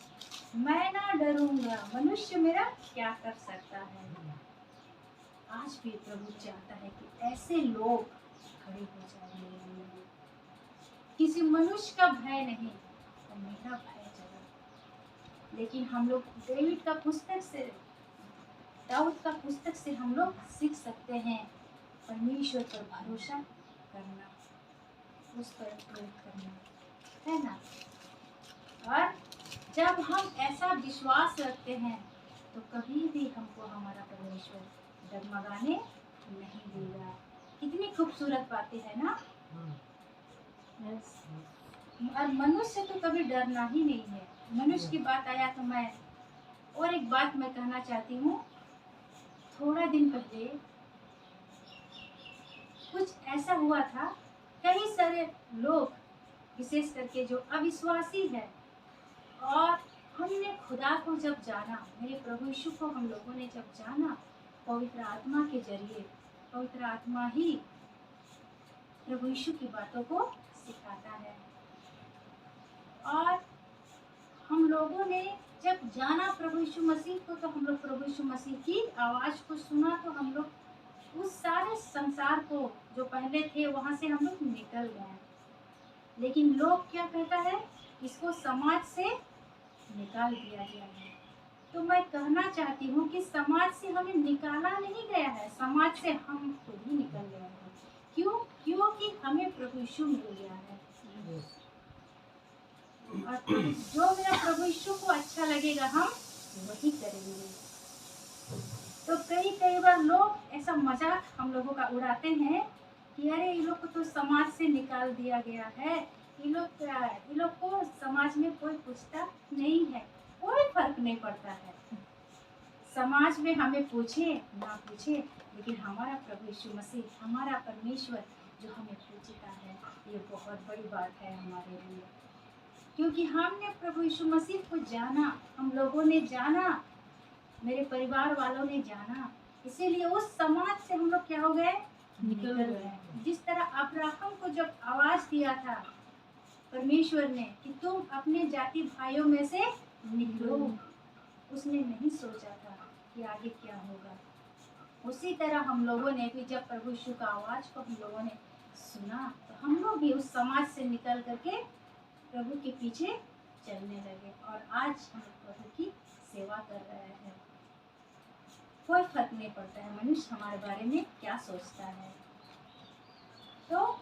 मैं ना डरूंगा, मनुष्य मेरा क्या कर सकता है। आज भी प्रभु चाहता है कि ऐसे लोग खड़े हो जाए मेरे लिए। किसी मनुष्य का भय नहीं, तो मेरा भय जरूर। लेकिन हम लोग डेविड का पुस्तक से, दाऊद का पुस्तक से हम लोग सीख सकते हैं परमेश्वर पर भरोसा करना, उस पर प्रेम करना, है ना? और जब हम ऐसा विश्वास रखते हैं तो कभी भी हमको हमारा परमेश्वर डगमगाने नहीं देगा। कितनी खूबसूरत बातें है ना? और मनुष्य तो कभी डरना ही नहीं है। मनुष्य की बात आया तो मैं और एक बात मैं कहना चाहती हूँ। थोड़ा दिन पहले कुछ ऐसा हुआ था, कई सारे लोग विशेष करके जो अविश्वासी है, और हमने खुदा को जब जाना, मेरे प्रभु यीशु को हम लोगों ने जब जाना पवित्र आत्मा के जरिए, पवित्र आत्मा ही प्रभु यीशु की बातों को सिखाता है। और हम लोगों ने जब जाना प्रभु यीशु मसीह को, तो हम लोग प्रभु यीशु मसीह की आवाज़ को सुना, तो हम लोग उस सारे संसार को जो पहले थे वहाँ से हम लोग निकल गए। लेकिन लोग क्या कहता है, इसको समाज से निकाल दिया गया है। तो मैं कहना चाहती हूँ कि समाज से हमें निकाला नहीं गया है, समाज से हम खुद ही निकल गए हैं। क्यों? क्योंकि हमें प्रभु यीशु मिल गया है। और जो मेरा प्रभु यीशु को अच्छा लगेगा हम वही करेंगे। तो कई बार लोग ऐसा मजाक हम लोगों का उड़ाते हैं कि अरे ये लोग को तो समाज से निकाल दिया गया है, ये लोग को समाज में कोई पूछता नहीं है। कोई फर्क नहीं पड़ता है, समाज में हमें पूछे ना पूछे, लेकिन हमारा प्रभु यीशु मसीह, हमारा परमेश्वर जो हमें पूछता है, ये बहुत बड़ी बात है हमारे लिए। क्योंकि हमने प्रभु यीशु मसीह को जाना, हम लोगों ने जाना, मेरे परिवार वालों ने जाना, इसीलिए उस समाज से हम लोग क्या हो गए, निकल गए। जिस तरह अब्राहम को जब आवाज दिया था परमेश्वर ने कि तुम अपने जाति भाइयों में से निकलो, उसने नहीं सोचा था कि आगे क्या होगा। उसी तरह हम लोगों ने भी जब प्रभु यीशु का आवाज को हम लोगों ने सुना, तो हम लोग भी उस समाज से निकल करके प्रभु के पीछे चलने लगे, और आज हम प्रभु की सेवा कर रहे हैं। कोई फर्क नहीं पड़ता है मनुष्य हमारे बारे में क्या सोचता है। तो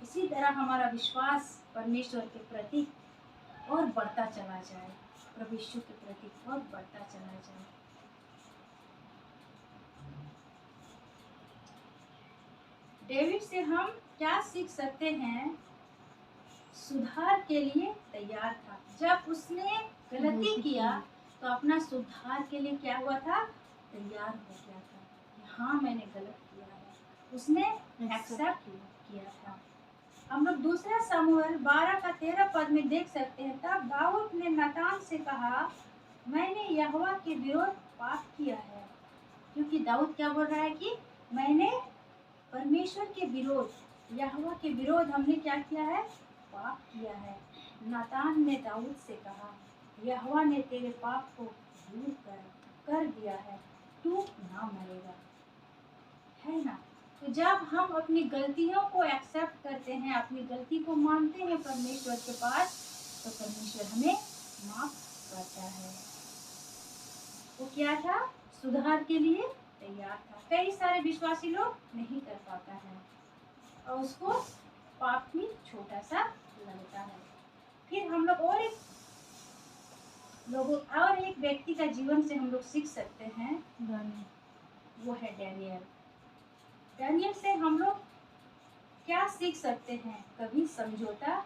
इसी तरह हमारा विश्वास परमेश्वर के प्रति और बढ़ता चला जाए, प्रभु यीशु के प्रति और बढ़ता चला जाए। डेविड से हम क्या सीख सकते हैं? सुधार के लिए तैयार था। जब उसने गलती किया तो अपना सुधार के लिए क्या हुआ था, तैयार हो गया था कि हाँ मैंने गलत किया है, उसने एक्सेप्ट किया था। हम लोग दूसरा शमूएल 12 का 13 पद में देख सकते हैं। तब दाऊद ने नातान से कहा, मैंने यहोवा के विरोध पाप किया है। क्योंकि दाऊद क्या बोल रहा है कि मैंने परमेश्वर के विरोध, यहोवा के विरोध हमने क्या किया है? पाप किया है। नातान ने दाऊद से कहा, यहोवा ने तेरे पाप को दूर कर दिया है, तू ना मरेगा। है ना? तो जब हम अपनी गलतियों को एक्सेप्ट करते हैं, अपनी गलती को मानते हैं परमेश्वर के पास, तो परमेश्वर हमें माफ करता है। वो क्या था? सुधार के लिए तैयार था। कई सारे विश्वासी लोग नहीं कर पाता है और उसको पाप भी छोटा सा लगता है। फिर हम लोग और एक व्यक्ति का जीवन से हम लोग सीख सकते हैं, वो है डैनियल। डैनियल से हम लोग क्या सीख सकते हैं? कभी समझौता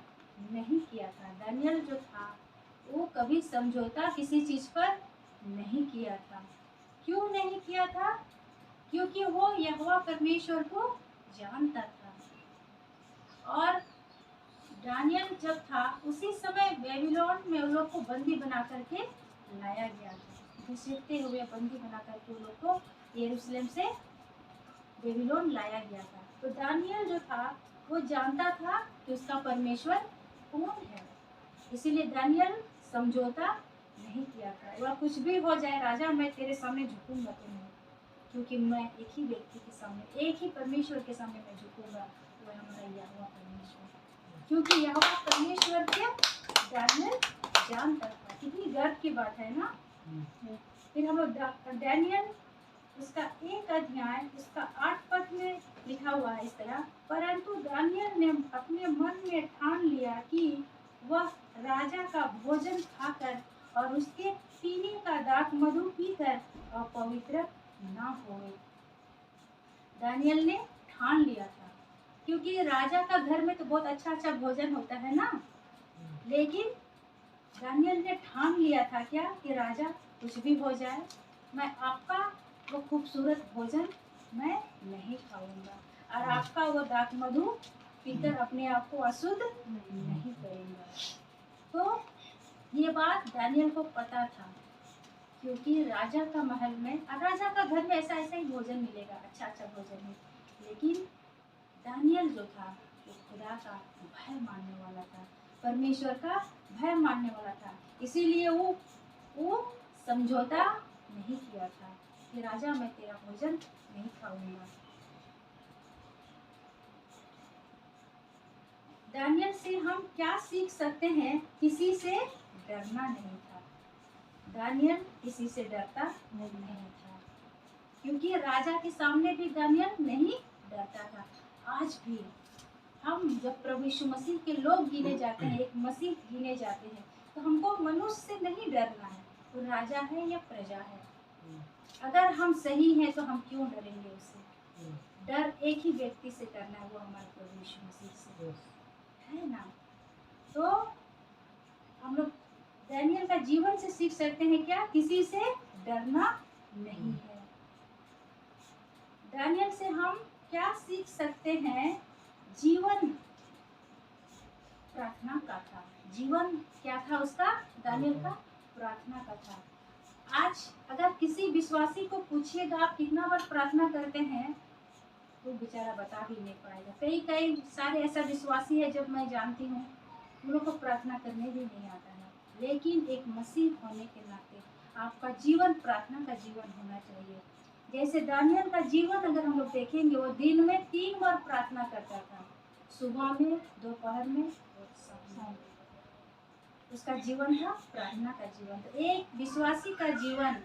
नहीं किया था। डैनियल जो था वो कभी समझौता किसी चीज पर नहीं किया था। क्यों नहीं किया था? क्योंकि वो यहोवा परमेश्वर को जानता था। और दानियल जब था उसी समय बेबीलोन में उन लोग को बंदी बना करके लाया गया था। घसीटते हुए बंदी बना करके उन लोग को यरूशलेम से बेबीलोन लाया गया था। तो दानियल जो था वो जानता था कि उसका परमेश्वर कौन है, इसीलिए दानियल समझौता नहीं किया था। वह कुछ भी हो जाए, राजा मैं तेरे सामने झुकूंगा तो नहीं, क्योंकि मैं एक ही व्यक्ति के सामने, एक ही परमेश्वर के सामने मैं झुकूंगा, वो है हमारा यहोवा परमेश्वर। क्योंकि यहोवा परमेश्वर के दानियल जानता था। कितनी गर्व की बात है ना। फिर हम लोग दानियल उसका 1 अध्याय उसका 8 पद में लिखा हुआ है इस तरह, परंतु दानियल ने अपने मन में ठान लिया कि वह राजा का भोजन खाकर और उसके पीने का दाख मधु पीकर अपवित्र ना होए। दानियल ने ठान लिया था, क्योंकि राजा का घर में तो बहुत अच्छा अच्छा भोजन होता है ना, लेकिन दानियल ने ठान लिया था क्या कि राजा कुछ भी हो जाए, मैं आपका वो खूबसूरत भोजन मैं नहीं खाऊंगा और आपका वो दाख मधु पीकर अपने आप को अशुद्ध नहीं करूंगा। तो ये बात दानियल को पता था, क्योंकि राजा का महल में और राजा का घर में ऐसा ऐसा ही भोजन मिलेगा, अच्छा अच्छा भोजन है, लेकिन दानियल जो था वो खुदा का भय मानने वाला था, परमेश्वर का भय मानने वाला था। इसीलिए वो समझौता नहीं किया था कि राजा मैं तेरा भोजन नहीं खाऊंगा। दानियल से हम क्या सीख सकते हैं? किसी से डरना नहीं था। दानियल किसी से डरता नहीं था, क्योंकि राजा के सामने भी दानियल नहीं डरता था। आज भी हम जब प्रभु यीशु मसीह के लोग गिने जाते हैं, एक मसीह गिने जाते हैं, तो हमको मनुष्य से नहीं डरना है, वो राजा है या प्रजा है। अगर हम सही हैं तो हम क्यों डरेंगे उससे? डर एक ही व्यक्ति से करना है, वो हमारे प्रभु यीशु मसीह से, है ना। तो हम लोग दानियल का जीवन से सीख सकते हैं क्या? किसी से डरना नहीं है। दानियल से हम क्या सीख सकते हैं? जीवन प्रार्थना का था। जीवन क्या था उसका? दानियल का प्रार्थना का था। आज अगर किसी विश्वासी को पूछिएगा आप कितना बार प्रार्थना करते हैं, तो बेचारा बता भी नहीं पाएगा। कई सारे ऐसा विश्वासी है जब मैं जानती हूँ, उन लोगों को प्रार्थना करने भी नहीं आता है। लेकिन एक मसीह होने के नाते आपका जीवन प्रार्थना का जीवन होना चाहिए। जैसे दानियल का जीवन अगर हम लोग देखेंगे, वो दिन में 3 बार प्रार्थना करता था, सुबह में, दोपहर में और शाम में। उसका जीवन था प्रार्थना का जीवन। तो एक विश्वासी का जीवन,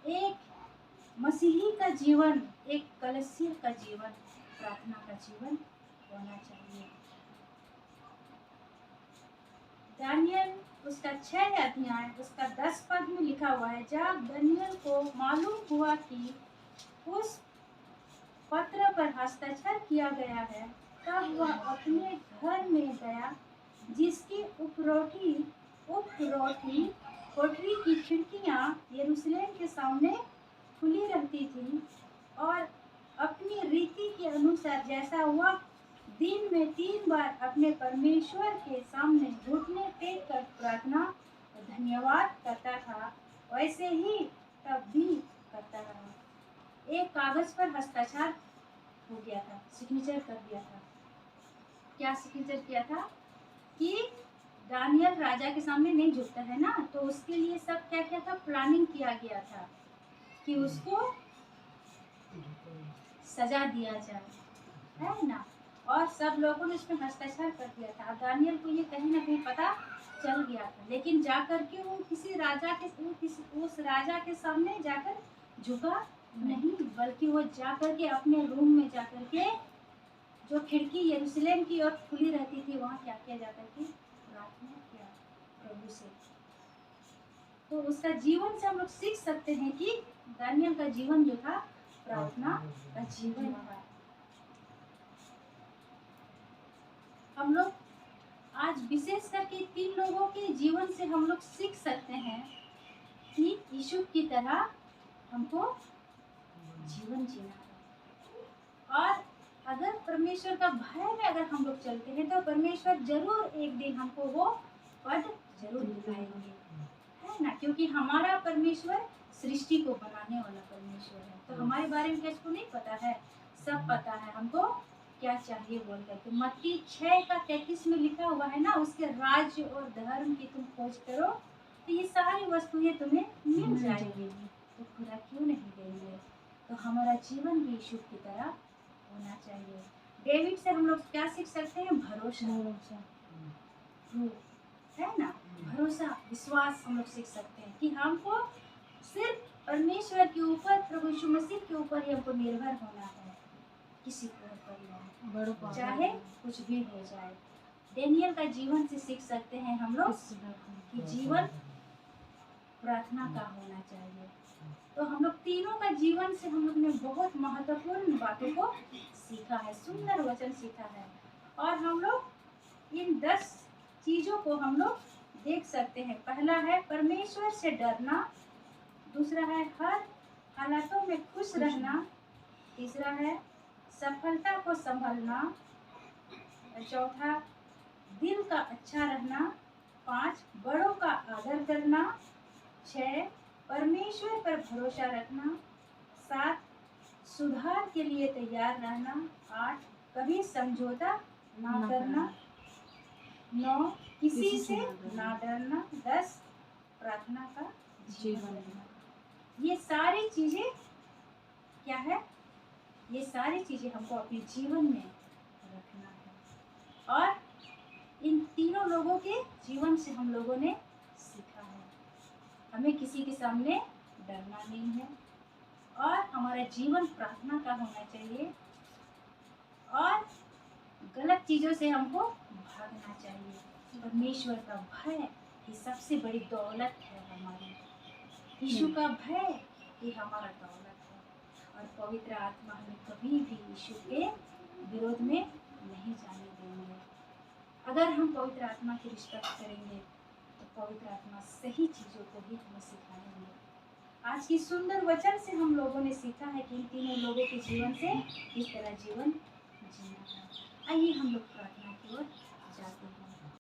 एक मसीही का जीवन, एक कलीसिया का जीवन प्रार्थना का जीवन होना चाहिए। दानियल उसका 6 अध्याय उसका 10 पद में लिखा हुआ है, जब दानियल को मालूम हुआ कि उस पत्र पर हस्ताक्षर किया गया है, तब वह अपने घर में गया, जिसकी कोठरी की खिड़कियां यरूशलेम के सामने खुली रहती थी, और अपनी रीति के अनुसार जैसा वह दिन में 3 बार अपने परमेश्वर के सामने घुटने टेक कर प्रार्थना और धन्यवाद करता था, वैसे ही तब भी करता रहा। एक कागज पर हस्ताक्षर हो गया था, सिग्नेचर कर दिया था। क्या सिग्नेचर किया था कि दानियल राजा के सामने नहीं झुकता है ना, तो उसके लिए सब क्या क्या था, प्लानिंग किया गया था कि उसको सजा दिया जाए, है ना। और सब लोगों ने उसमें हस्ताक्षर कर दिया था। दानियल को ये कहीं ना कहीं पता चल गया था, लेकिन जाकर के वो उस राजा के सामने जाकर झुका नहीं, बल्कि वो जाकर के अपने रूम में जाकर के जो खिड़की यरूशलेम की ओर खुली रहती थी, वहाँ क्या किया जाता थी, प्रार्थना किया प्रभु से। तो उसका जीवन से हम लोग सीख सकते हैं कि दानियल का जीवन जो था प्रार्थना का जीवन था। हम लोग आज विशेष करके 3 लोगों के जीवन से हम लोग सीख सकते हैं कि यीशु की तरह हमको जीवन जीना है। और अगर परमेश्वर का भय में अगर हम लोग चलते हैं तो परमेश्वर जरूर एक दिन हमको वो पद जरूर दिलाएंगे, है ना। क्योंकि हमारा परमेश्वर सृष्टि को बनाने वाला परमेश्वर है, तो हमारे बारे में किसको नहीं पता है, सब पता है हमको क्या चाहिए बोल करके। मत्ती 6:33 में लिखा हुआ है ना, उसके राज्य और धर्म की तुम खोज करो तो ये सारी वस्तुएं तुम्हें मिल जाएंगी, तो पूरा क्यों नहीं देंगे। तो हमारा जीवन भी यीशु की तरह होना चाहिए। डेविड से हम लोग क्या सीख सकते हैं, भरोसा, है ना, भरोसा विश्वास हम लोग सीख सकते हैं कि हमको सिर्फ परमेश्वर के ऊपर, प्रभु यीशु मसीह के ऊपर ही हमको निर्भर होना है, किसी के ऊपर नहीं, चाहे कुछ भी हो जाए। डेनियल का जीवन से सीख सकते हैं हम लोग कि जीवन प्रार्थना का होना चाहिए। तो हम लोग तीनों का जीवन से हम लोग ने बहुत महत्वपूर्ण बातों को सीखा है, सुंदर वचन सीखा है। और हम लोग इन 10 चीजों को हम लोग देख सकते हैं। पहला है परमेश्वर से डरना, दूसरा है हर हालातों में खुश रहना, तीसरा है सफलता को संभालना, चौथा दिल का अच्छा रहना, 5 बड़ों का आदर करना, 6 परमेश्वर पर भरोसा रखना, 7 सुधार के लिए तैयार रहना, 8 कभी समझौता ना करना, 9 किसी से ना डरना, 10 प्रार्थना का जीवन रहना। ये सारी चीजें क्या है, ये सारी चीजें हमको अपने जीवन में रखना है। और इन तीनों लोगों के जीवन से हम लोगों ने सीखा है, हमें किसी के सामने डरना नहीं है, और हमारा जीवन प्रार्थना का होना चाहिए, और गलत चीजों से हमको भागना चाहिए। परमेश्वर का भय ये सबसे बड़ी दौलत है हमारी, यीशु का भय ये हमारा दौलत है। और पवित्र आत्मा हमें कभी भी यीशु के विरोध में नहीं जाने देंगे। अगर हम पवित्र आत्मा की रिस्पेक्ट करेंगे तो पवित्र आत्मा सही चीज़ों को ही हमें सिखाएंगे। आज की सुंदर वचन से हम लोगों ने सीखा है कि इन तीनों लोगों के जीवन से किस तरह जीवन जीना है। आइए हम लोग प्रार्थना की ओर